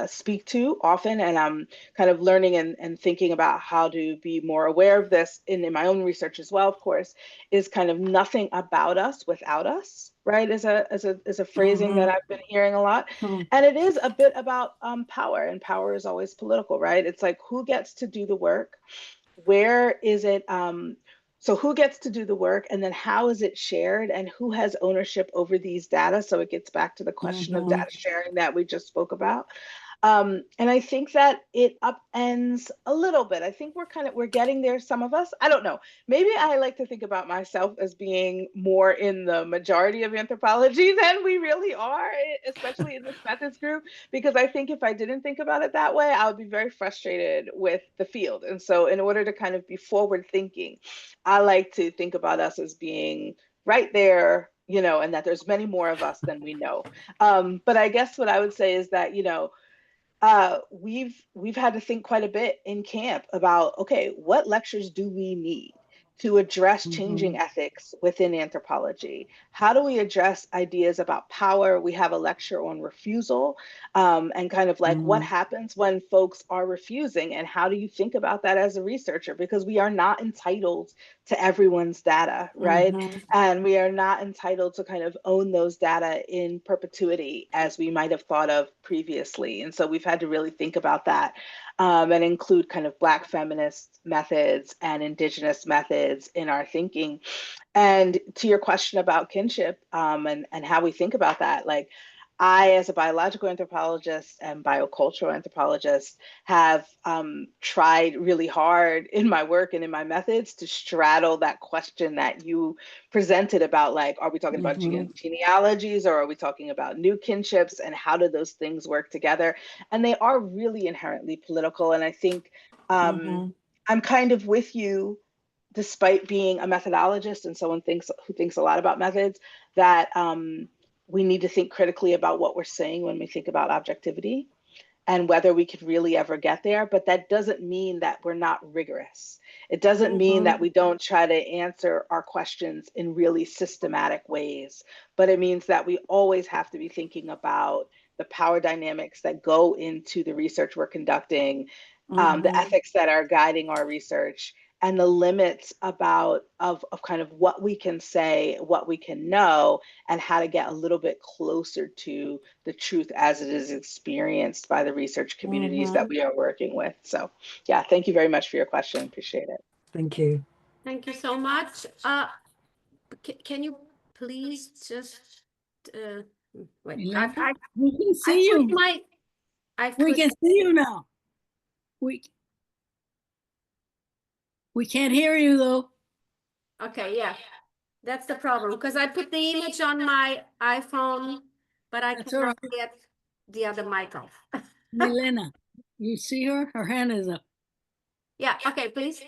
speak to often, and I'm kind of learning and thinking about how to be more aware of this in my own research as well, of course, is kind of nothing about us without us, right? Is a phrasing that I've been hearing a lot. And it is a bit about power, and power is always political, right? It's like, who gets to do the work? Where is it? So who gets to do the work, and then how is it shared, and who has ownership over these data? So it gets back to the question of data sharing that we just spoke about. And I think that it upends a little bit. I think we're getting there, some of us. I don't know. Maybe I like to think about myself as being more in the majority of anthropology than we really are, especially in this methods group, because I think if I didn't think about it that way, I would be very frustrated with the field. And so in order to kind of be forward thinking, I like to think about us as being right there, and that there's many more of us than we know. But I guess what I would say is that, we've had to think quite a bit in camp about, okay, what lectures do we need to address changing ethics within anthropology? How do we address ideas about power? We have a lecture on refusal, and kind of like what happens when folks are refusing, and how do you think about that as a researcher? Because we are not entitled to everyone's data, right? And we are not entitled to kind of own those data in perpetuity as we might have thought of previously. And so we've had to really think about that, and include kind of Black feminist methods and Indigenous methods in our thinking. And to your question about kinship, and how we think about that, like, I, as a biological anthropologist and biocultural anthropologist, have tried really hard in my work and in my methods to straddle that question that you presented about, like, are we talking about genealogies, or are we talking about new kinships, and how do those things work together? And they are really inherently political. And I think I'm kind of with you, despite being a methodologist and someone who thinks a lot about methods, that we need to think critically about what we're saying when we think about objectivity and whether we could really ever get there. But that doesn't mean that we're not rigorous. It doesn't mean that we don't try to answer our questions in really systematic ways, but it means that we always have to be thinking about the power dynamics that go into the research we're conducting, the ethics that are guiding our research, and the limits of kind of what we can say, what we can know, and how to get a little bit closer to the truth as it is experienced by the research communities that we are working with. So yeah, thank you very much for your question. Appreciate it. Thank you. Thank you so much. Can you please just wait? Melissa, we can see you. We can see you now. We can't hear you though. Okay, yeah, that's the problem, because I put the image on my iPhone, but I That's all cannot right. get the other mic off. Milena, you see her? Her hand is up. Yeah, okay, please.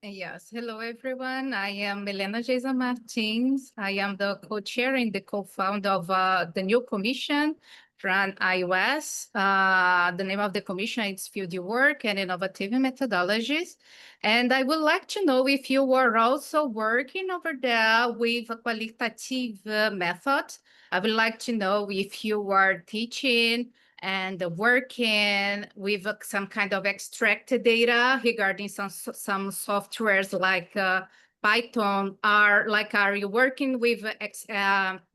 Yes, hello everyone. I am Milena Geisa Martins. I am the co-chair and the co-founder of the new commission from iOS. The name of the commission is Fieldwork and Innovative Methodologies. And I would like to know if you were also working over there with a qualitative method. I would like to know if you were teaching and working with some kind of extracted data regarding some softwares like Python. Are you working with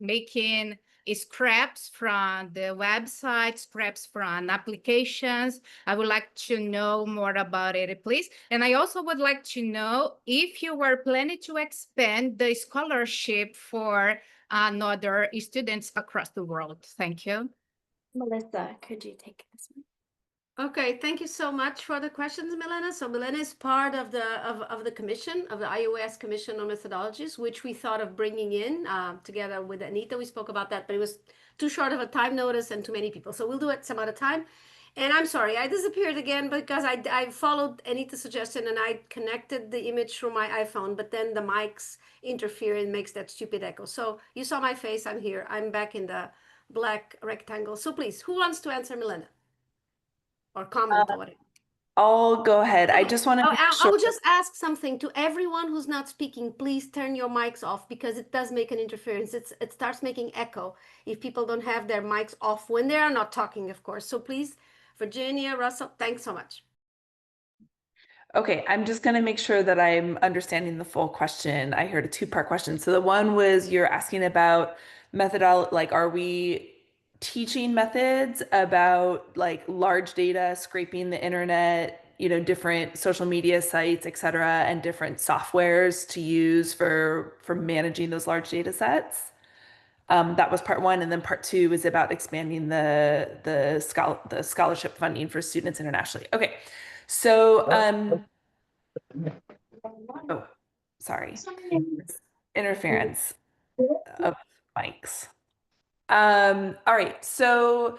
making scraps from the website, scraps from applications? I would like to know more about it, please. And I also would like to know if you were planning to expand the scholarship for other students across the world. Thank you. Melissa, could you take this one? Okay, thank you so much for the questions, Milena. So Milena is part of the commission, of the iOS Commission on Methodologies, which we thought of bringing in together with Anita. We spoke about that, but it was too short of a time notice and too many people. So we'll do it some other time. And I'm sorry, I disappeared again because I followed Anita's suggestion and I connected the image through my iPhone, but then the mics interfere and makes that stupid echo. So you saw my face, I'm here. I'm back in the black rectangle. So please, who wants to answer Milena? Or comment on it? I'll go ahead. I just want to make I sure. will just ask something to everyone who's not speaking. Please turn your mics off because it does make an interference. It starts making echo if people don't have their mics off when they are not talking, of course. So please, Virginia, Russell, thanks so much. Okay, I'm just going to make sure that I'm understanding the full question. I heard a two-part question. So the one was you're asking about methodology, like are we teaching methods about like large data, scraping the internet, different social media sites, et cetera, and different softwares to use for managing those large data sets? That was part one, and then part two is about expanding the scholarship funding for students internationally. Okay, so oh, sorry, interference of mics. All right, so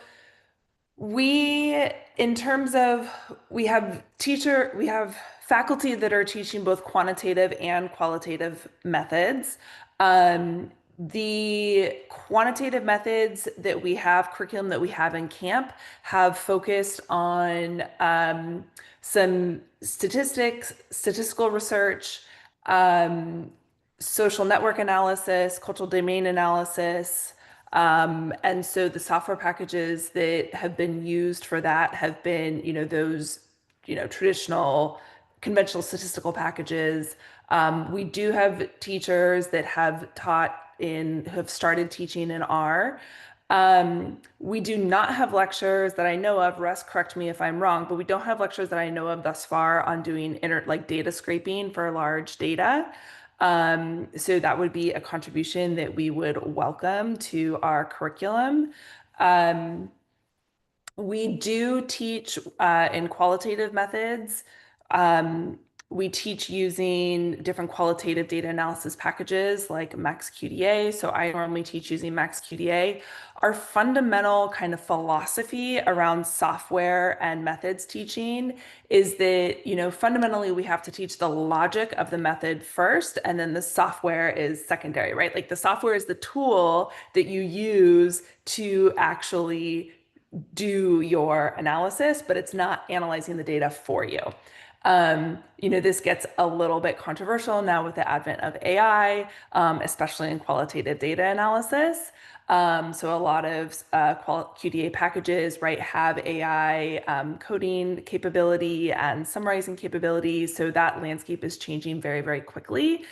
in terms of, we have faculty that are teaching both quantitative and qualitative methods. The quantitative methods that we have, curriculum that we have in camp, have focused on some statistical research, social network analysis, cultural domain analysis. And so the software packages that have been used for that have been, those, traditional conventional statistical packages. We do have teachers that have started teaching in R. We do not have lectures that I know of, Russ, correct me if I'm wrong, but we don't have lectures that I know of thus far on doing data scraping for large data. So that would be a contribution that we would welcome to our curriculum. We do teach in qualitative methods. We teach using different qualitative data analysis packages like MaxQDA. So I normally teach using MaxQDA. Our fundamental kind of philosophy around software and methods teaching is that, fundamentally we have to teach the logic of the method first, and then the software is secondary, right? Like the software is the tool that you use to actually do your analysis, but it's not analyzing the data for you. This gets a little bit controversial now with the advent of AI, especially in qualitative data analysis. So a lot of QDA packages, right, have AI coding capability and summarizing capabilities. So that landscape is changing very, very quickly.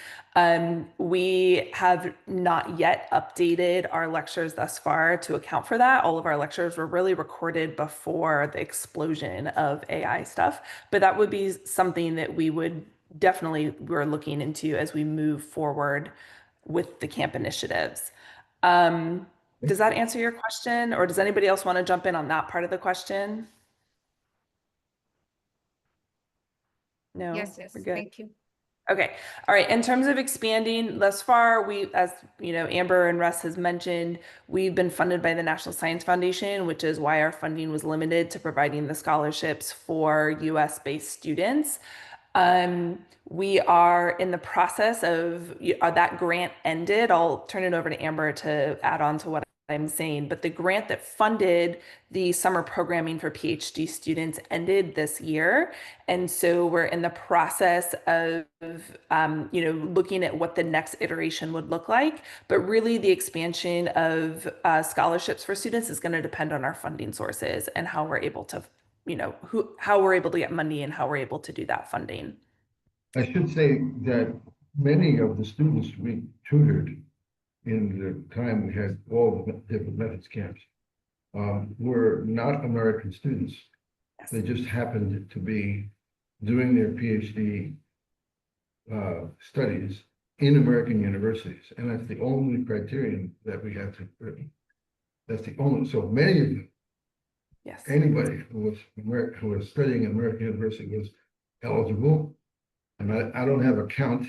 We have not yet updated our lectures thus far to account for that. All of our lectures were really recorded before the explosion of AI stuff, but that would be something that we're looking into as we move forward with the camp initiatives. Does that answer your question, or does anybody else want to jump in on that part of the question? No? Yes, We're good. thank you. Okay. All right. In terms of expanding thus far, as Amber and Russ has mentioned, we've been funded by the National Science Foundation, which is why our funding was limited to providing the scholarships for US-based students. We are in the process of that grant ended. I'll turn it over to Amber to add on to what I'm saying, but the grant that funded the summer programming for PhD students ended this year. And so we're in the process of, looking at what the next iteration would look like. But really the expansion of scholarships for students is going to depend on our funding sources and how we're able to, how we're able to get money and how we're able to do that funding. I should say that many of the students we tutored in the time we had all the different methods camps were not American students. Yes. They just happened to be doing their PhD studies in American universities. And that's the only criterion that we have to, that's the only, so many of them, yes, anybody who was studying at American university was eligible. And I don't have a count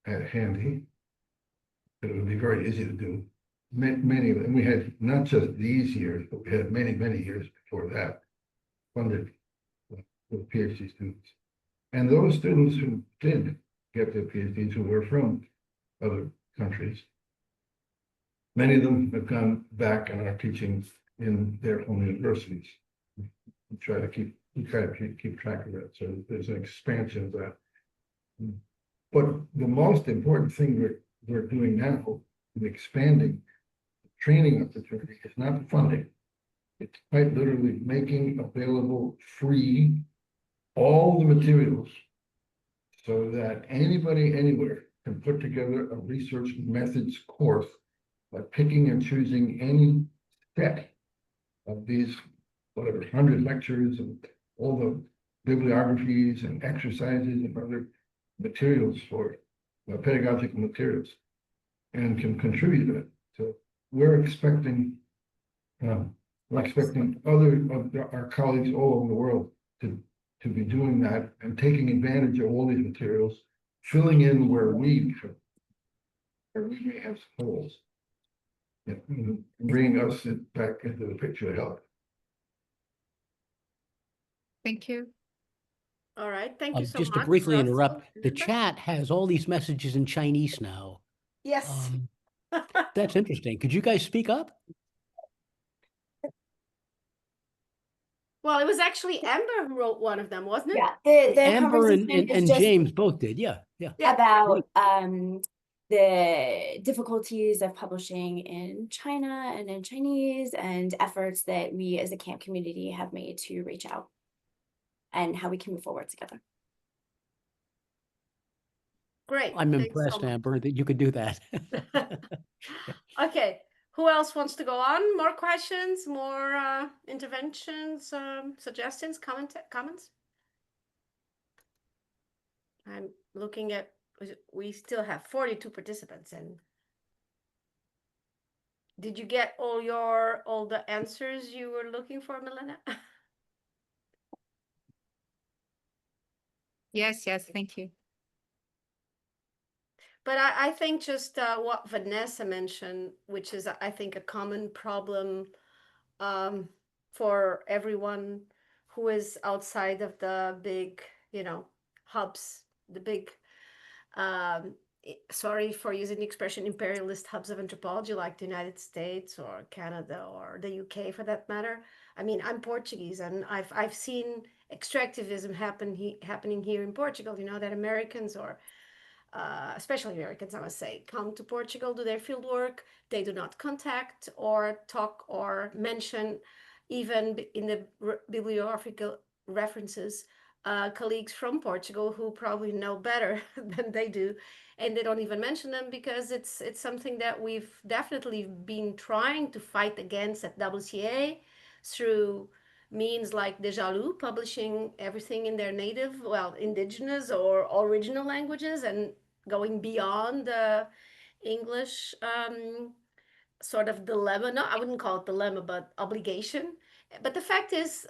at handy, but it would be very easy to do. Many of them, we had not just these years, but we had many, many years before that funded with PhD students. And those students who did get their PhDs, who were from other countries, many of them have gone back and are teaching in their home universities. We try to keep you kind of keep track of it. So there's an expansion of that. But the most important thing we're doing now in expanding training opportunity is not the funding. It's quite literally making available free all the materials so that anybody anywhere can put together a research methods course by picking and choosing any set of these, whatever, 100 lectures and all the bibliographies and exercises and other materials for pedagogical materials, and can contribute to it. So we're expecting our colleagues all over the world to be doing that and taking advantage of all these materials, filling in where we may have some holes, and bringing us back into the picture to help. Thank you. All right, thank you so Just much. to briefly Russell. interrupt, the chat has all these messages in Chinese now. Yes. That's interesting. Could you guys speak up? Well, it was actually Amber who wrote one of them, wasn't it? Yeah, the Amber conversation is and just James both did. Yeah. about the difficulties of publishing in China and in Chinese, and efforts that we as a camp community have made to reach out, and how we can move forward together. Great. I'm Thanks impressed, so much. Amber, that you could do that. Okay, who else wants to go on? More questions, more interventions, suggestions, comments? I'm looking at, we still have 42 participants, and did you get all the answers you were looking for, Milena? Yes, thank you. But I think just what Vanessa mentioned, which is, I think, a common problem for everyone who is outside of the big, hubs, the big, sorry for using the expression, imperialist hubs of anthropology, like the United States or Canada or the UK for that matter. I mean, I'm Portuguese, and I've seen extractivism happening here in Portugal, that Americans, or especially Americans, I must say, come to Portugal, do their field work. They do not contact or talk or mention, even in the bibliographical references, colleagues from Portugal who probably know better than they do, and they don't even mention them, because it's something that we've definitely been trying to fight against at WCA through means like Déjà Lu, publishing everything in their native, indigenous or original languages, and going beyond the English sort of dilemma. No, I wouldn't call it dilemma, but obligation. But the fact is,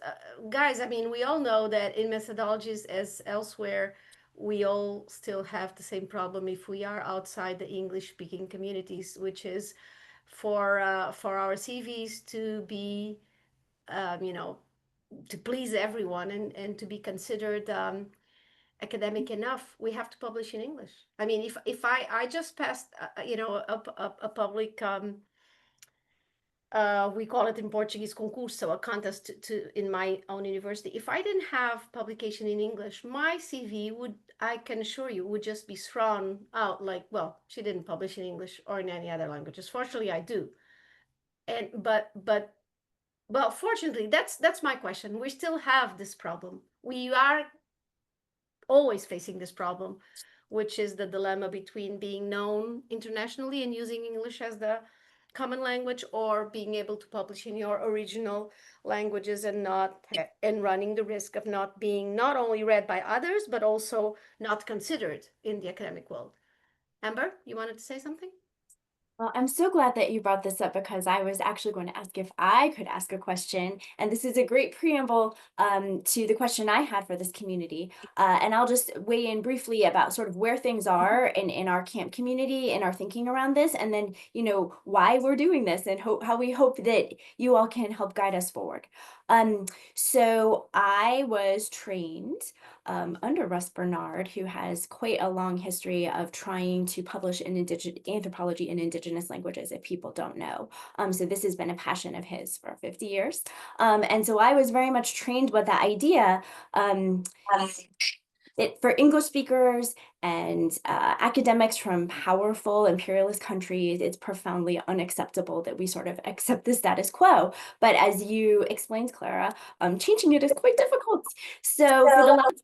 guys, I mean, we all know that in methodologies as elsewhere, we all still have the same problem if we are outside the English-speaking communities, which is for our CVs to be, to please everyone and to be considered academic enough, we have to publish in English. I mean, if I just passed, a public, we call it in Portuguese concurso, a contest in my own university. If I didn't have publication in English, my CV would, I can assure you, would just be thrown out like, well, she didn't publish in English or in any other languages. Fortunately, I do. And well, fortunately, that's my question. We still have this problem. We are always facing this problem, which is the dilemma between being known internationally and using English as the common language, or being able to publish in your original languages and running the risk of not being not only read by others, but also not considered in the academic world. Amber, you wanted to say something? Well, I'm so glad that you brought this up, because I was actually going to ask if I could ask a question. And this is a great preamble to the question I had for this community. And I'll just weigh in briefly about sort of where things are in our camp community and our thinking around this, and then, why we're doing this, and how we hope that you all can help guide us forward. So I was trained under Russ Bernard, who has quite a long history of trying to publish in anthropology in indigenous languages, if people don't know. So this has been a passion of his for 50 years. And so I was very much trained with the idea that for English speakers and academics from powerful imperialist countries, it's profoundly unacceptable that we sort of accept the status quo. But as you explained, Clara, changing it is quite difficult. So for the last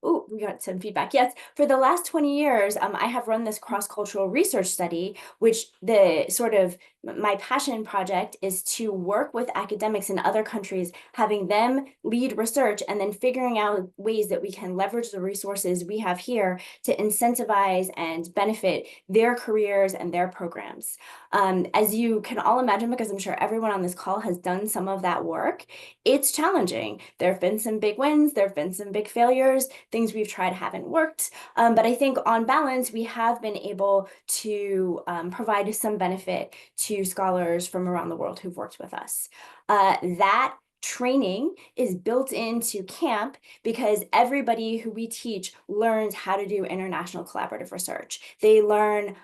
Oh, we got some feedback. Yes, for the last 20 years, I have run this cross-cultural research study, which the sort of my passion project is to work with academics in other countries, having them lead research and then figuring out ways that we can leverage the resources we have here to incentivize and benefit their careers and their programs. As you can all imagine, because I'm sure everyone on this call has done some of that work, it's challenging. There have been some big wins, there have been some big failures, things we've tried haven't worked. But I think on balance, we have been able to provide some benefit to scholars from around the world who've worked with us. That training is built into camp because everybody who we teach learns how to do international collaborative research. They learn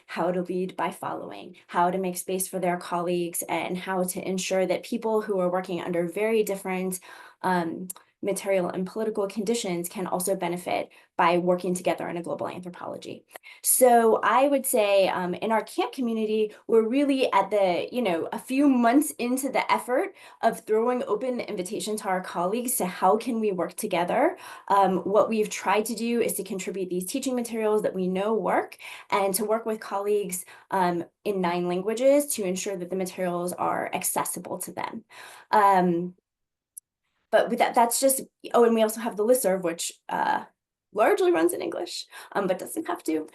how to lead by following, how to make space for their colleagues, and how to ensure that people who are working under very different material and political conditions can also benefit by working together in a global anthropology. So I would say in our camp community, we're really at the, a few months into the effort of throwing open the invitation to our colleagues to how can we work together. What we've tried to do is to contribute these teaching materials that we know work and to work with colleagues in 9 languages to ensure that the materials are accessible to them. But with that's just, oh, and we also have the listserv, which largely runs in English, but doesn't have to,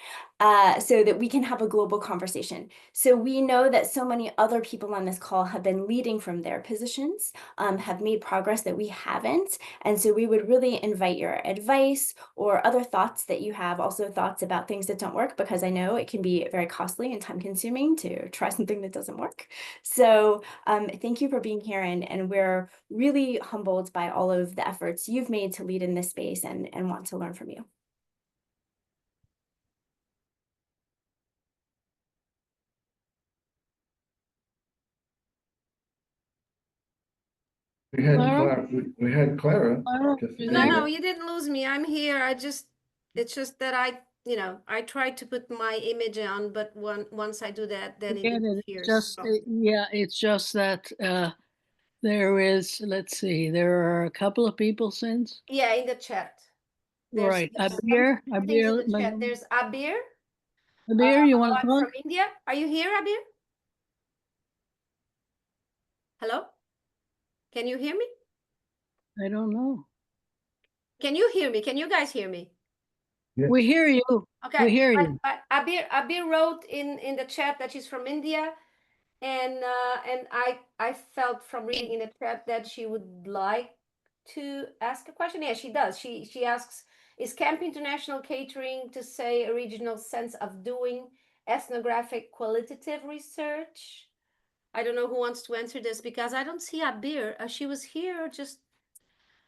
so that we can have a global conversation. So we know that so many other people on this call have been leading from their positions, have made progress that we haven't. And so we would really invite your advice or other thoughts that you have, also thoughts about things that don't work, because I know it can be very costly and time consuming to try something that doesn't work. So thank you for being here, and we're really humbled by all of the efforts you've made to lead in this space and want to learn from you. We had Clara? Clara. Clara, just a you No, minute. no, you didn't lose me. I'm here. It's just that I tried to put my image on, but once I do that, then it Forget it. disappears. Just, yeah, it's just that there is, let's see, there are a couple of people since. Yeah, in the chat. There's Right, some Abir, things in the chat. There's Abir, Abir, you want to from talk? India. Are you here, Abir? Hello? Can you hear me? I don't know. Can you hear me? Can you guys hear me? Yes. We hear you. Okay. We hear you. Abir wrote in the chat that she's from India, and I felt from reading in the chat that she would like to ask a question. Yeah, she does. She asks, is Camp International catering to, say, a regional sense of doing ethnographic qualitative research? I don't know who wants to answer this because I don't see Abir. She was here just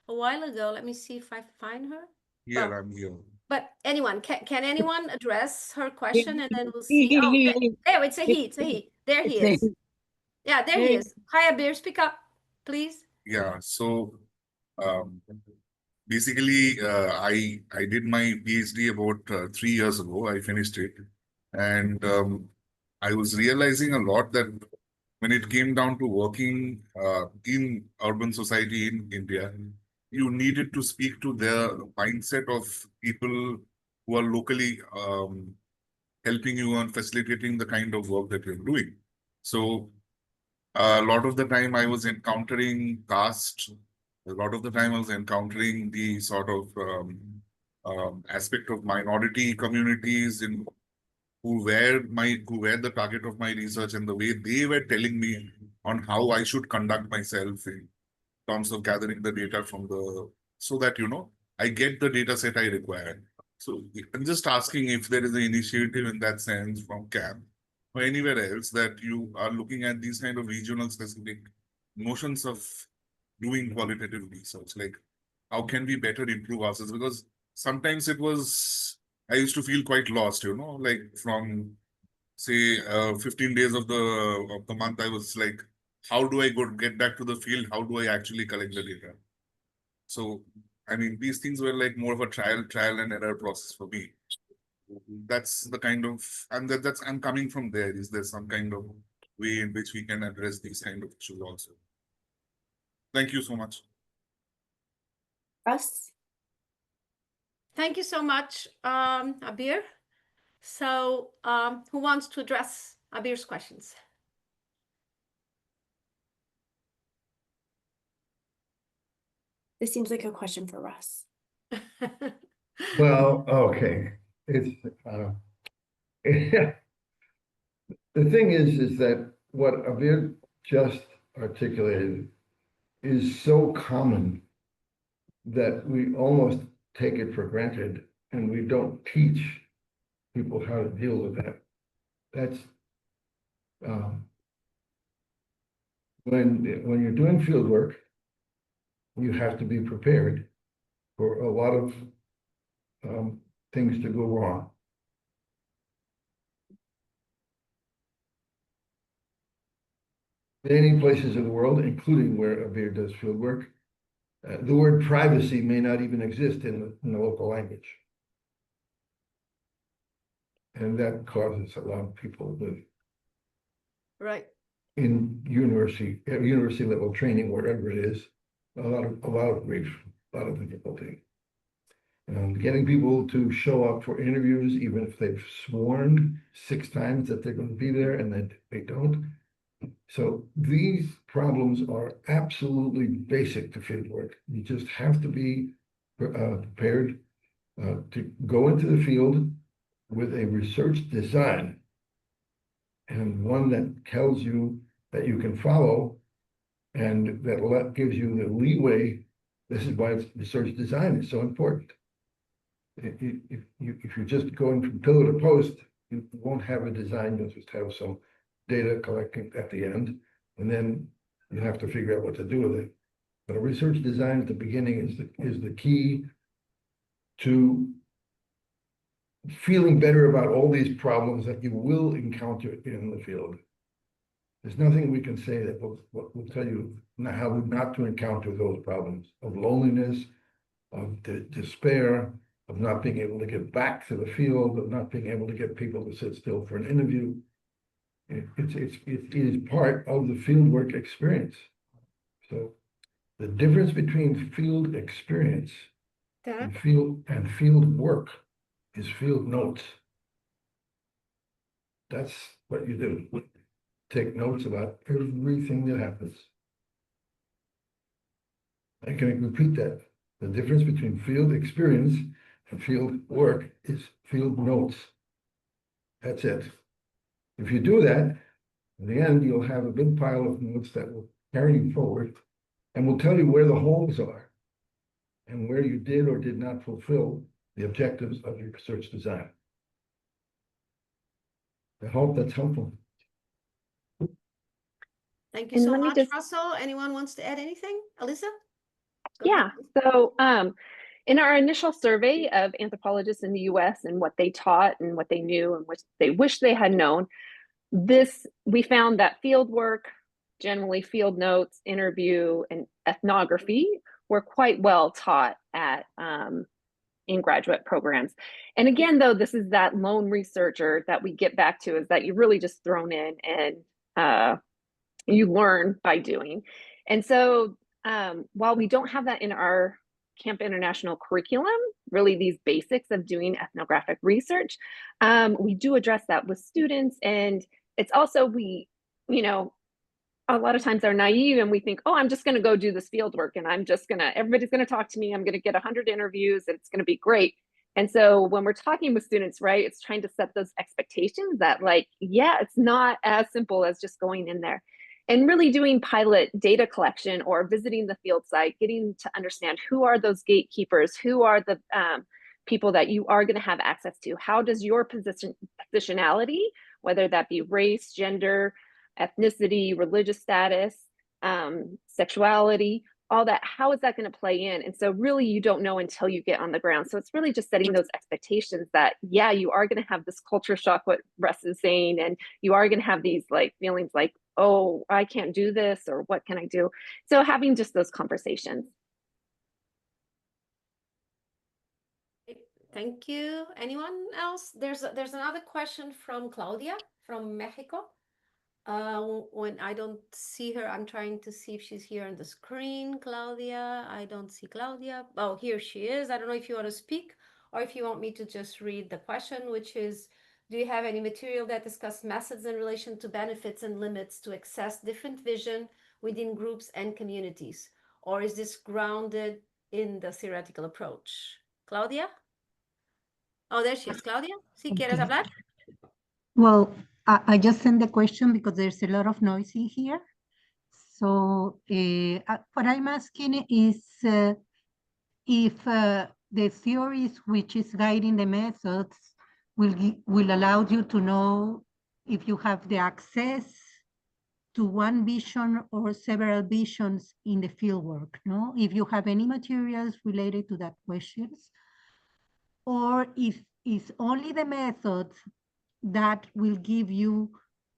a while ago. Let me see if I find her. Yeah, Well, I'm here. but anyone, can anyone address her question, and then we'll see. Oh, there, it's a he. It's a he. There he is. Yeah, there he is. Hi, Abir. Speak up, please. Yeah, so basically, I did my PhD about 3 years ago. I finished it, and I was realizing a lot that when it came down to working in urban society in India, you needed to speak to their mindset of people who are locally helping you and facilitating the kind of work that you're doing. So a lot of the time I was encountering caste. A lot of the time I was encountering the sort of aspect of minority communities who were the target of my research, and the way they were telling me on how I should conduct myself in terms of gathering the data so that, I get the data set I require. So I'm just asking if there is an initiative in that sense from CAMP or anywhere else that you are looking at these kind of regional specific notions of doing qualitative research. Like, how can we better improve ourselves? Because sometimes I used to feel quite lost, like from say 15 days of the month, I was like, how do I get back to the field? How do I actually collect the data? So, I mean, these things were like more of a trial and error process for me. That's the kind of, and I'm coming from there. Is there some kind of way in which we can address these kind of issues also? Thank you so much. Russ? Thank you so much, Abir. So who wants to address Abir's questions? This seems like a question for Russ. Well, okay. It's the thing is that what Abir just articulated is so common that we almost take it for granted, and we don't teach people how to deal with that. That's when you're doing field work, you have to be prepared for a lot of things to go wrong. Many places in the world, including where Abir does field work, the word privacy may not even exist in the local language. And that causes a lot of people Right. in university level training, wherever it is, a lot of grief, a lot of difficulty. Getting people to show up for interviews, even if they've sworn 6 times that they're going to be there and then they don't. So these problems are absolutely basic to field work. You just have to be prepared to go into the field with a research design, and one that tells you that you can follow, and that gives you the leeway. This is why research design is so important. If you're just going from pillar to post, you won't have a design. You'll just have some data collecting at the end, and then you have to figure out what to do with it. But a research design at the beginning is the key to feeling better about all these problems that you will encounter in the field. There's nothing we can say that will tell you how not to encounter those problems of loneliness, of despair, of not being able to get back to the field, of not being able to get people to sit still for an interview. It is part of the fieldwork experience. So the difference between field experience and field work is field notes. That's what you do. Take notes about everything that happens. I can repeat that. The difference between field experience and field work is field notes. That's it. If you do that, in the end, you'll have a big pile of notes that will carry you forward and will tell you where the holes are and where you did or did not fulfill the objectives of your research design. I hope that's helpful. Thank you so much, Russell. Anyone wants to add anything? Alissa? Yeah, so in our initial survey of anthropologists in the US and what they taught and what they knew and what they wish they had known, we found that field work, generally field notes, interview, and ethnography were quite well taught at in graduate programs. And again, though, this is that lone researcher that we get back to, is that you're really just thrown in and you learn by doing. And so while we don't have that in our Camp International curriculum, really these basics of doing ethnographic research, we do address that with students. And it's also, a lot of times are naive and we think, oh, I'm just going to go do this field work and everybody's going to talk to me. I'm going to get 100 interviews and it's going to be great. And so when we're talking with students, right, it's trying to set those expectations that it's not as simple as just going in there and really doing pilot data collection or visiting the field site, getting to understand who are those gatekeepers, who are the people that you are going to have access to. How does your positionality, whether that be race, gender, ethnicity, religious status, sexuality, all that, how is that going to play in? And so really you don't know until you get on the ground. So it's really just setting those expectations that, yeah, you are going to have this culture shock, what Russ is saying, and you are going to have these like feelings like, oh, I can't do this, or what can I do? So having just those conversations. Thank you. Anyone else? There's another question from Claudia from Mexico. When I don't see her, I'm trying to see if she's here on the screen. Claudia, I don't see Claudia. Oh, here she is. I don't know if you want to speak or if you want me to just read the question, which is, do you have any material that discuss methods in relation to benefits and limits to access different vision within groups and communities? Or is this grounded in the theoretical approach? Claudia? Oh, there she is. Claudia, ¿sí quieres hablar? Well, I just sent the question because there's a lot of noise in here. So what I'm asking is if the theories which is guiding the methods will allow you to know if you have the access to one vision or several visions in the fieldwork, no? If you have any materials related to that questions, or if it's only the methods that will give you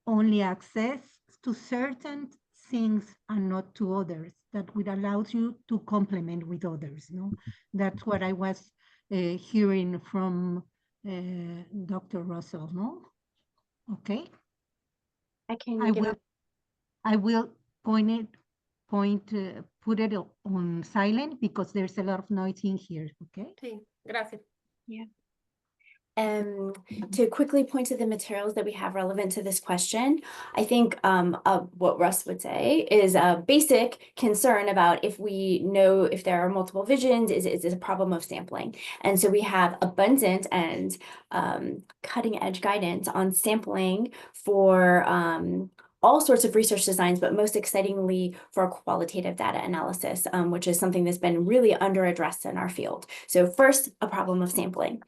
only access to certain things and not to others, that will allow you to complement with others. No, that's what I was hearing from Dr. Russell. No, okay. I will put it on silent because there's a lot of noise in here. Okay. Sí, gracias. Yeah. To quickly point to the materials that we have relevant to this question, I think what Russ would say is a basic concern about if we know if there are multiple visions, is it a problem of sampling? And so we have abundant and cutting edge guidance on sampling for all sorts of research designs, but most excitingly for qualitative data analysis, which is something that's been really under addressed in our field. So first, a problem of sampling.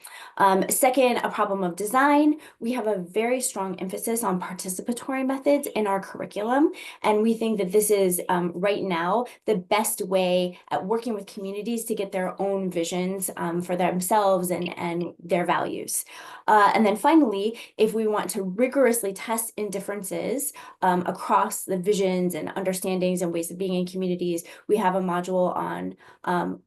Second, a problem of design. We have a very strong emphasis on participatory methods in our curriculum. And we think that this is right now the best way at working with communities to get their own visions for themselves and their values. And then finally, if we want to rigorously test indifferences across the visions and understandings and ways of being in communities, we have a module on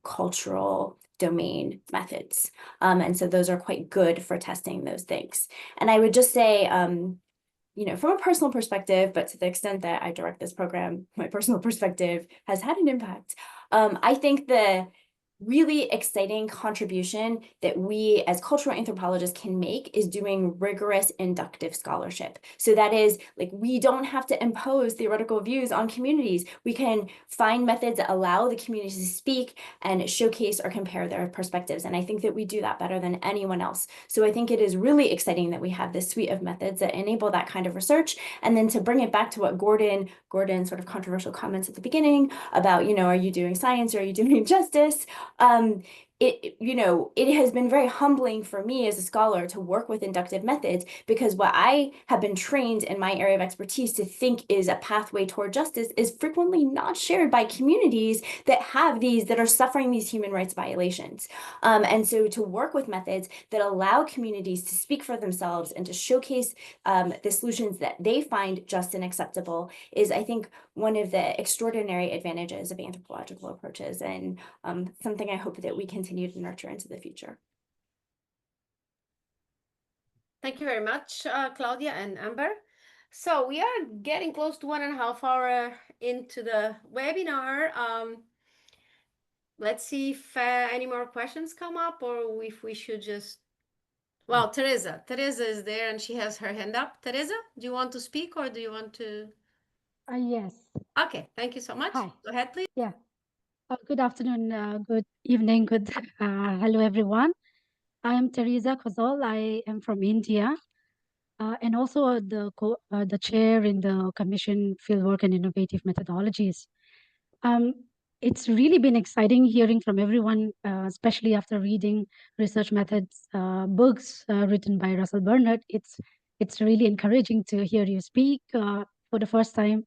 cultural domain methods. And so those are quite good for testing those things. And I would just say, you know, from a personal perspective, but to the extent that I direct this program, my personal perspective has had an impact. I think the really exciting contribution that we as cultural anthropologists can make is doing rigorous inductive scholarship. So that is like, we don't have to impose theoretical views on communities. We can find methods that allow the communities to speak and showcase or compare their perspectives. And I think that we do that better than anyone else. So I think it is really exciting that we have this suite of methods that enable that kind of research. And then to bring it back to what Gordon sort of controversial comments at the beginning about, you know, are you doing science or are you doing justice? It has been very humbling for me as a scholar to work with inductive methods, because what I have been trained in my area of expertise to think is a pathway toward justice is frequently not shared by communities that are suffering these human rights violations. And so to work with methods that allow communities to speak for themselves and to showcase the solutions that they find just and acceptable is, I think, one of the extraordinary advantages of anthropological approaches, and something I hope that we continue to nurture into the future. Thank you very much, Claudia and Amber. So we are getting close to 1.5 hours into the webinar. Let's see if any more questions come up, or if we should just... Well, Teresa is there and she has her hand up. Teresa, do you want to speak or do you want to... Yes. Okay, thank you so much. Hi. Go ahead, please. Yeah. Good afternoon, good evening, hello everyone. I am Teresa Kozol. I am from India, and also the chair in the Commission Fieldwork and Innovative Methodologies. It's really been exciting hearing from everyone, especially after reading research methods books written by Russell Bernard. It's really encouraging to hear you speak for the first time.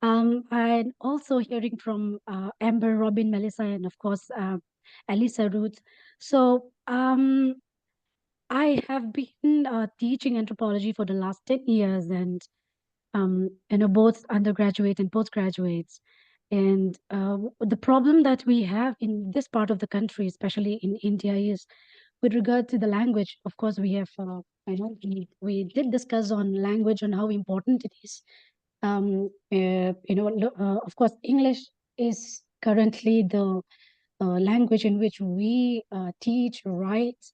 I'm also hearing from Amber, Robin, Melissa, and of course, Alissa Ruth. So I have been teaching anthropology for the last 10 years, and both undergraduate and postgraduates. And the problem that we have in this part of the country, especially in India, is with regard to the language. Of course, we have, I know we did discuss on language and how important it is. Of course, English is currently the language in which we teach, write.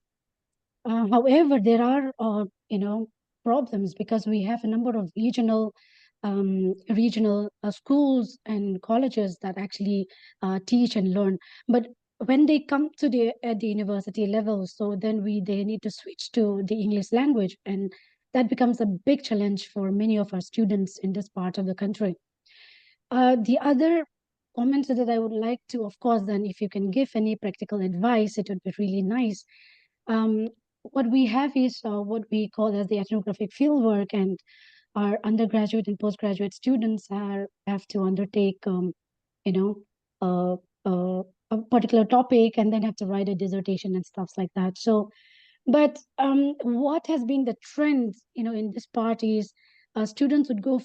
However, there are, problems because we have a number of regional schools and colleges that actually teach and learn. But when they come to at the university level, so then they need to switch to the English language, and that becomes a big challenge for many of our students in this part of the country. The other comments that I would like to, of course, then if you can give any practical advice, it would be really nice. What we have is what we call as the ethnographic fieldwork, and our undergraduate and postgraduate students have to undertake, a particular topic and then have to write a dissertation and stuff like that. So, but what has been the trend, in this part is students would go,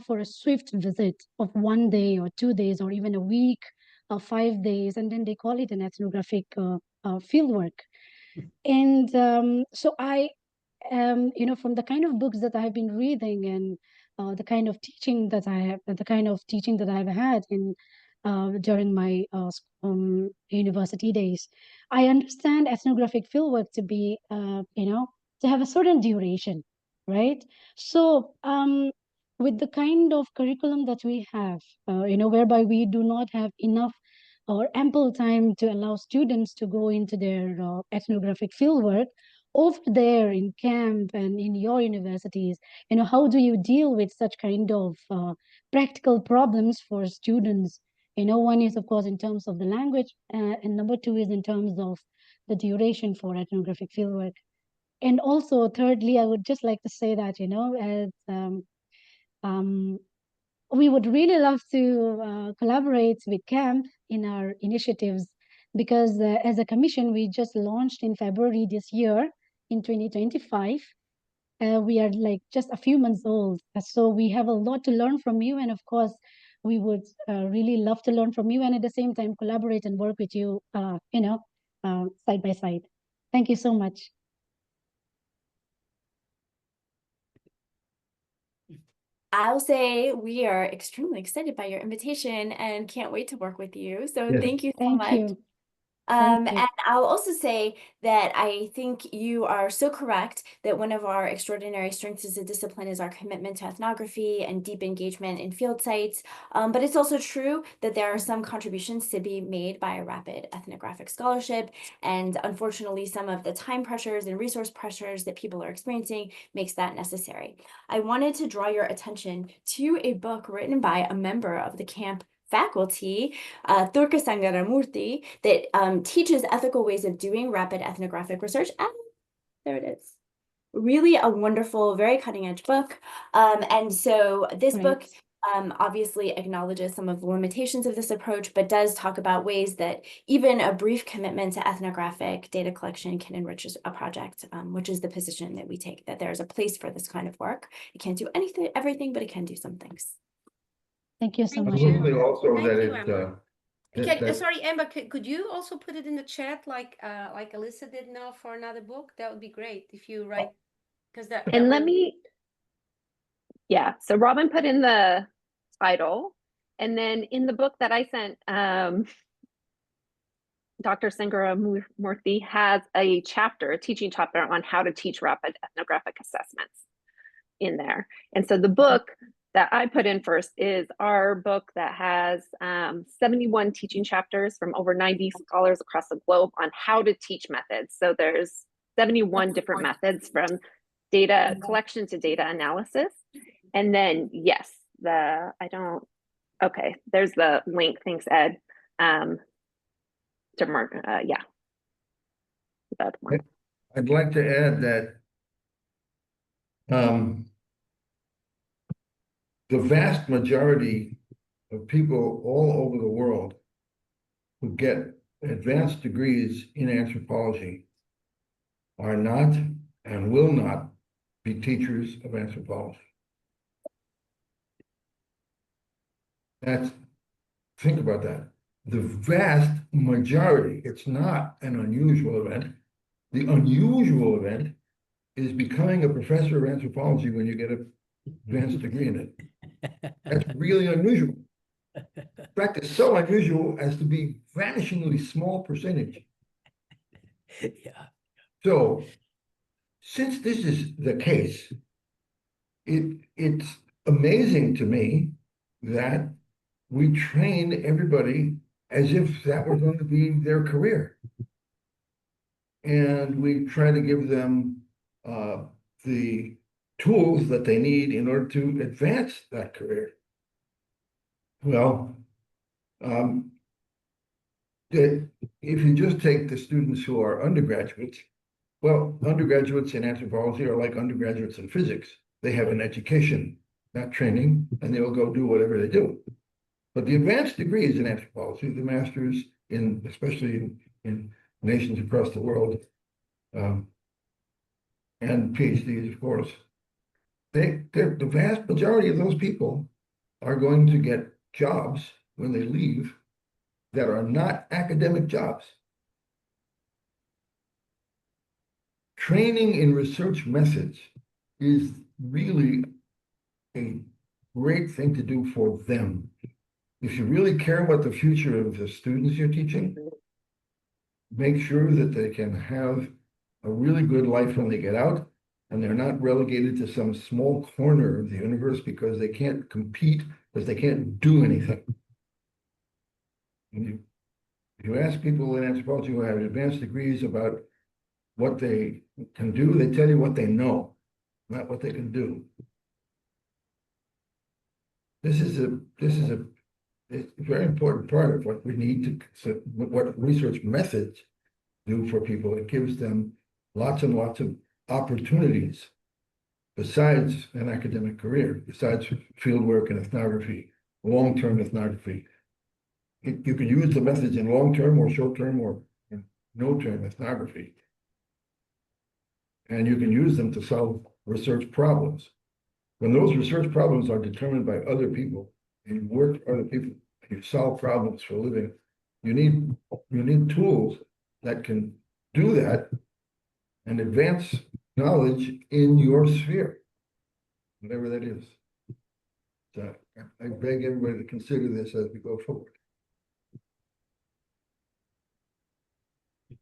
for a swift visit of 1 day or 2 days or even a week or 5 days, and then they call it an ethnographic fieldwork. And so I, from the kind of books that I've been reading and the kind of teaching that I've had in during my university days, I understand ethnographic fieldwork to be, to have a certain duration, right? So with the kind of curriculum that we have, whereby we do not have enough or ample time to allow students to go into their ethnographic fieldwork over there in camp and in your universities, how do you deal with such kind of practical problems for students? One is, of course, in terms of the language, and number two is in terms of the duration for ethnographic fieldwork. And also, thirdly, I would just like to say that, as we would really love to collaborate with CAMP in our initiatives, because as a commission, we just launched in February this year, in 2025. We are like just a few months old. So we have a lot to learn from you. And of course, we would really love to learn from you and at the same time collaborate and work with you, side by side. Thank you so much. I'll say we are extremely excited by your invitation and can't wait to work with you. So Yes. thank you so Thank much. you. And I'll also say that I think you are so correct that one of our extraordinary strengths as a discipline is our commitment to ethnography and deep engagement in field sites. But it's also true that there are some contributions to be made by a rapid ethnographic scholarship. And unfortunately, some of the time pressures and resource pressures that people are experiencing makes that necessary. I wanted to draw your attention to a book written by a member of the camp faculty, Durga Sangaramurthy, that teaches ethical ways of doing rapid ethnographic research. And there it is. Really a wonderful, very cutting edge book. And so this book obviously acknowledges some of the limitations of this approach, but does talk about ways that even a brief commitment to ethnographic data collection can enrich a project, which is the position that we take, that there's a place for this kind of work. It can't do everything, but it can do some things. Thank you so much. Also Thank that you, it Amber. Sorry, Amber, could you also put it in the chat like Alissa did now for another book? That would be great if you write, because that. And let me, yeah. So Robin put in the title, and then in the book that I sent, Dr. Sangaramurthy has a teaching chapter on how to teach rapid ethnographic assessments in there. And so the book that I put in first is our book that has 71 teaching chapters from over 90 scholars across the globe on how to teach methods. So there's 71 different methods from data collection to data analysis. And then, yes, there's the link, thanks Ed, to Mark, yeah. That one. I'd like to add that the vast majority of people all over the world who get advanced degrees in anthropology are not and will not be teachers of anthropology. Think about that. The vast majority, it's not an unusual event. The unusual event is becoming a professor of anthropology when you get an advanced degree in it. That's really unusual. In fact, it's so unusual as to be vanishingly small percentage. Yeah. So, since this is the case, it's amazing to me that we train everybody as if that were going to be their career. And we try to give them the tools that they need in order to advance that career. Well, if you just take the students who are undergraduates, well, undergraduates in anthropology are like undergraduates in physics. They have an education, not training, and they will go do whatever they do. But the advanced degrees in anthropology, the masters in, especially in nations across the world, and PhDs, of course, the vast majority of those people are going to get jobs when they leave that are not academic jobs. Training in research methods is really a great thing to do for them. If you really care about the future of the students you're teaching, make sure that they can have a really good life when they get out, and they're not relegated to some small corner of the universe because they can't compete, because they can't do anything. And you ask people in anthropology who have advanced degrees about what they can do, they tell you what they know, not what they can do. This is a very important part of what we need to, what research methods do for people. It gives them lots and lots of opportunities besides an academic career, besides fieldwork and ethnography, long-term ethnography. You can use the methods in long-term or short-term or no-term ethnography. And you can use them to solve research problems. When those research problems are determined by other people, and you work with other people, and you solve problems for a living, you need tools that can do that and advance knowledge in your sphere, whatever that is. So I beg everybody to consider this as we go forward.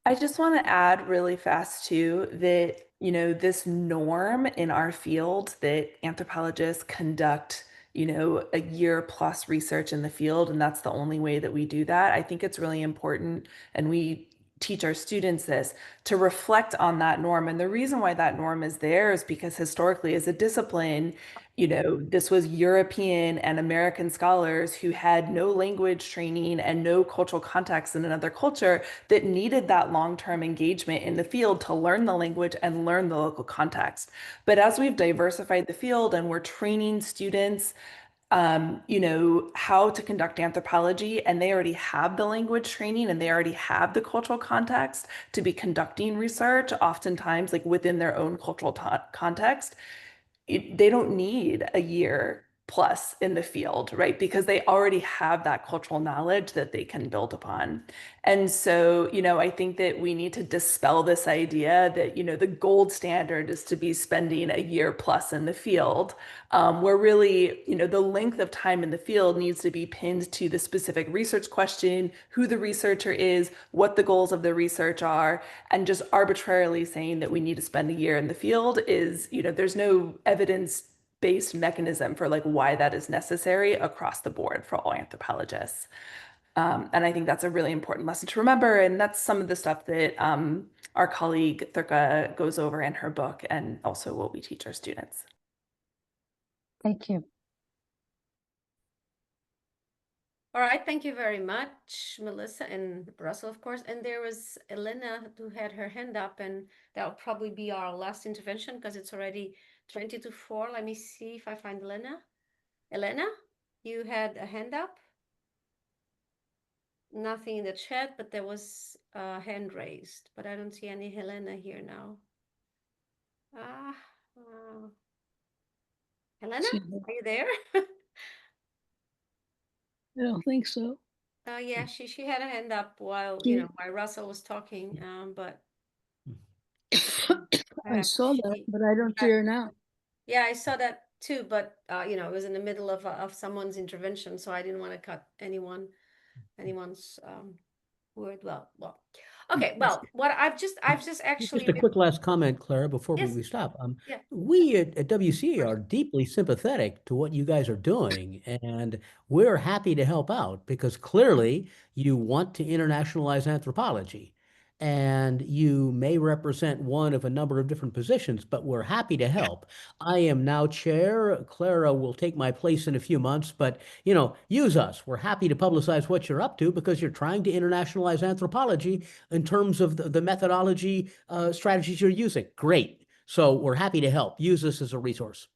I just want to add really fast too that, this norm in our field that anthropologists conduct, a year plus research in the field, and that's the only way that we do that. I think it's really important, and we teach our students this, to reflect on that norm. And the reason why that norm is there is because historically as a discipline, this was European and American scholars who had no language training and no cultural context in another culture that needed that long-term engagement in the field to learn the language and learn the local context. But as we've diversified the field and we're training students how to conduct anthropology, and they already have the language training and they already have the cultural context to be conducting research, oftentimes like within their own cultural context, they don't need a year plus in the field, right? Because they already have that cultural knowledge that they can build upon. And so, I think that we need to dispel this idea that, the gold standard is to be spending a year plus in the field, where really, the length of time in the field needs to be pinned to the specific research question, who the researcher is, what the goals of the research are, and just arbitrarily saying that we need to spend a year in the field is, there's no evidence-based mechanism for like why that is necessary across the board for all anthropologists. And I think that's a really important lesson to remember. And that's some of the stuff that our colleague Thurka goes over in her book, and also what we teach our students. Thank you. All right, thank you very much, Melissa and Russell, of course. And there was Elena who had her hand up, and that'll probably be our last intervention because it's already 20 to 4. Let me see if I find Elena. Elena? you had a hand up? Nothing in the chat, but there was a hand raised, but I don't see any Helena here now. Ah, Helena, are you there? I don't think so. Yeah, she had a hand up while She- while Russell was talking, but I perhaps saw that, but I don't see her now. yeah, I saw that too, but it was in the middle of someone's intervention, so I didn't want to cut anyone's word. Well, okay. Well, what I've just actually Just a quick last comment, Clara, before Yes. we stop. Yeah. We at WCA are deeply sympathetic to what you guys are doing, and we're happy to help out because clearly you want to internationalize anthropology. And you may represent one of a number of different positions, but we're happy to help. I am now chair. Clara will take my place in a few months, but use us. We're happy to publicize what you're up to because you're trying to internationalize anthropology in terms of the methodology strategies you're using. Great. So we're happy to help. Use this as a resource.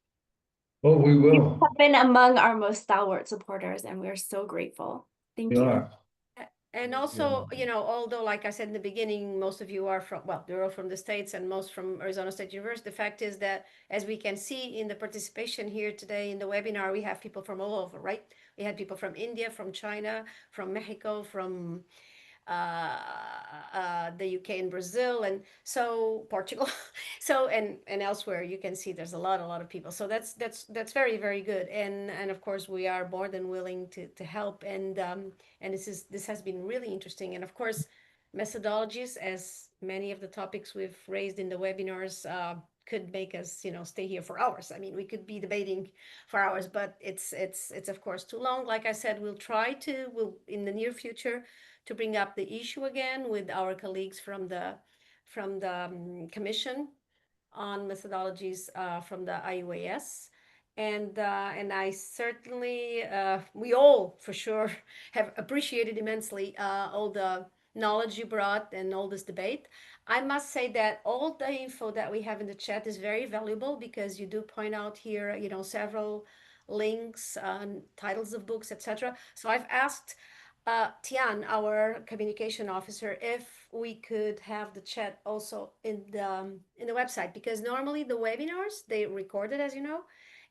Oh, we You will. have been among our most stalwart supporters, and we're so grateful. Thank We you. are. And also, although, like I said in the beginning, most of you are they're all from the States and most from Arizona State University. The fact is that, as we can see in the participation here today in the webinar, we have people from all over, right? We had people from India, from China, from Mexico, from the UK and Brazil, and so Portugal, so and elsewhere. You can see there's a lot of people. So that's very, very good. And of course we are more than willing to help. And this has been really interesting. And of course, methodologies, as many of the topics we've raised in the webinars, could make us stay here for hours. I mean, we could be debating for hours, but it's of course too long. Like I said, we'll in the near future to bring up the issue again with our colleagues from the Commission on Methodologies from the IUAS. And I certainly, we all for sure have appreciated immensely all the knowledge you brought and all this debate. I must say that all the info that we have in the chat is very valuable because you do point out here, several links, titles of books, etc. So I've asked Tian, our communication officer, if we could have the chat also in the website, because normally the webinars, they recorded, as you know,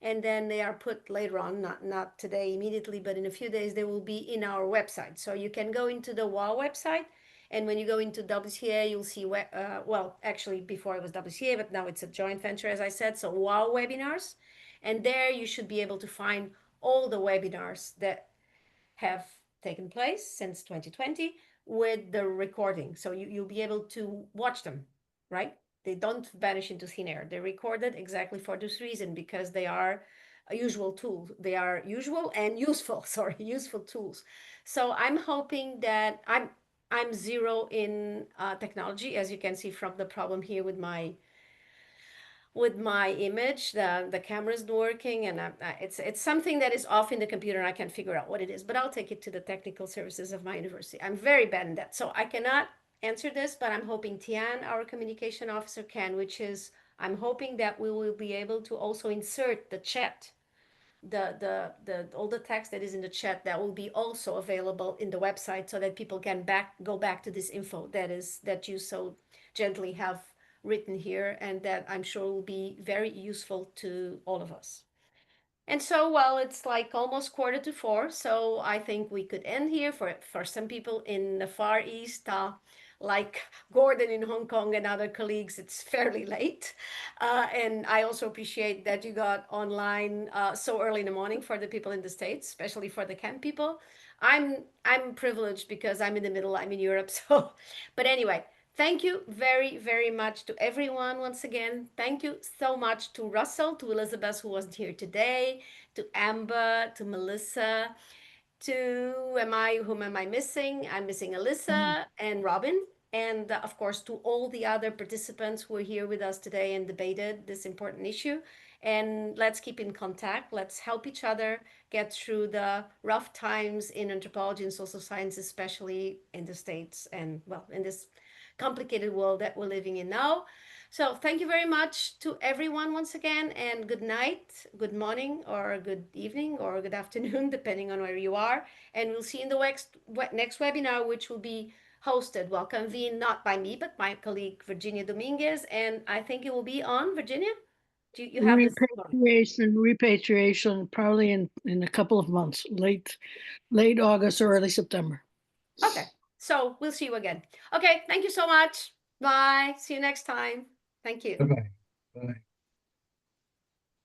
and then they are put later on, not today immediately, but in a few days they will be in our website. So you can go into the WAU website, and when you go into WCA, you'll see well, actually before it was WCA, but now it's a joint venture, as I said. So WAU webinars, and there you should be able to find all the webinars that have taken place since 2020 with the recording. So you'll be able to watch them, right? They don't vanish into thin air. They're recorded exactly for this reason, because they are a usual tool. They are usual and useful, sorry, useful tools. So I'm hoping that I'm zero in technology, as you can see from the problem here with my image. The camera isn't working, and it's something that is off in the computer, and I can't figure out what it is, but I'll take it to the technical services of my university. I'm very bad in that, so I cannot answer this, but I'm hoping Tian, our communication officer, can, which is, I'm hoping that we will be able to also insert the chat, all the text that is in the chat, that will be also available in the website, so that people can go back to this info that you so gently have written here, and that I'm sure will be very useful to all of us. And so, well, it's like almost 3:45, so I think we could end here. For some people in the Far East, like Gordon in Hong Kong and other colleagues, it's fairly late. And I also appreciate that you got online so early in the morning for the people in the States, especially for the camp people. I'm privileged because I'm in the middle, I'm in Europe. So, but anyway, thank you very, very much to everyone once again. Thank you so much to Russell, to Elizabeth, who wasn't here today, to Amber, to Melissa, to whom am I missing? I'm missing Alissa and Robin, and of course to all the other participants who are here with us today and debated this important issue. And let's keep in contact. Let's help each other get through the rough times in anthropology and social science, especially in the States, and well, in this complicated world that we're living in now. So thank you very much to everyone once again, and good night, good morning, or good evening, or good afternoon, depending on where you are. And we'll see you in the next webinar, which will be hosted, well, convened not by me, but my colleague Virginia Dominguez. And I think it will be on, Virginia? Do you have this? Repatriation, probably in a couple of months, late August or early September. Okay, so we'll see you again. Okay, thank you so much. Bye. See you next time. Thank you. Bye-bye. Bye.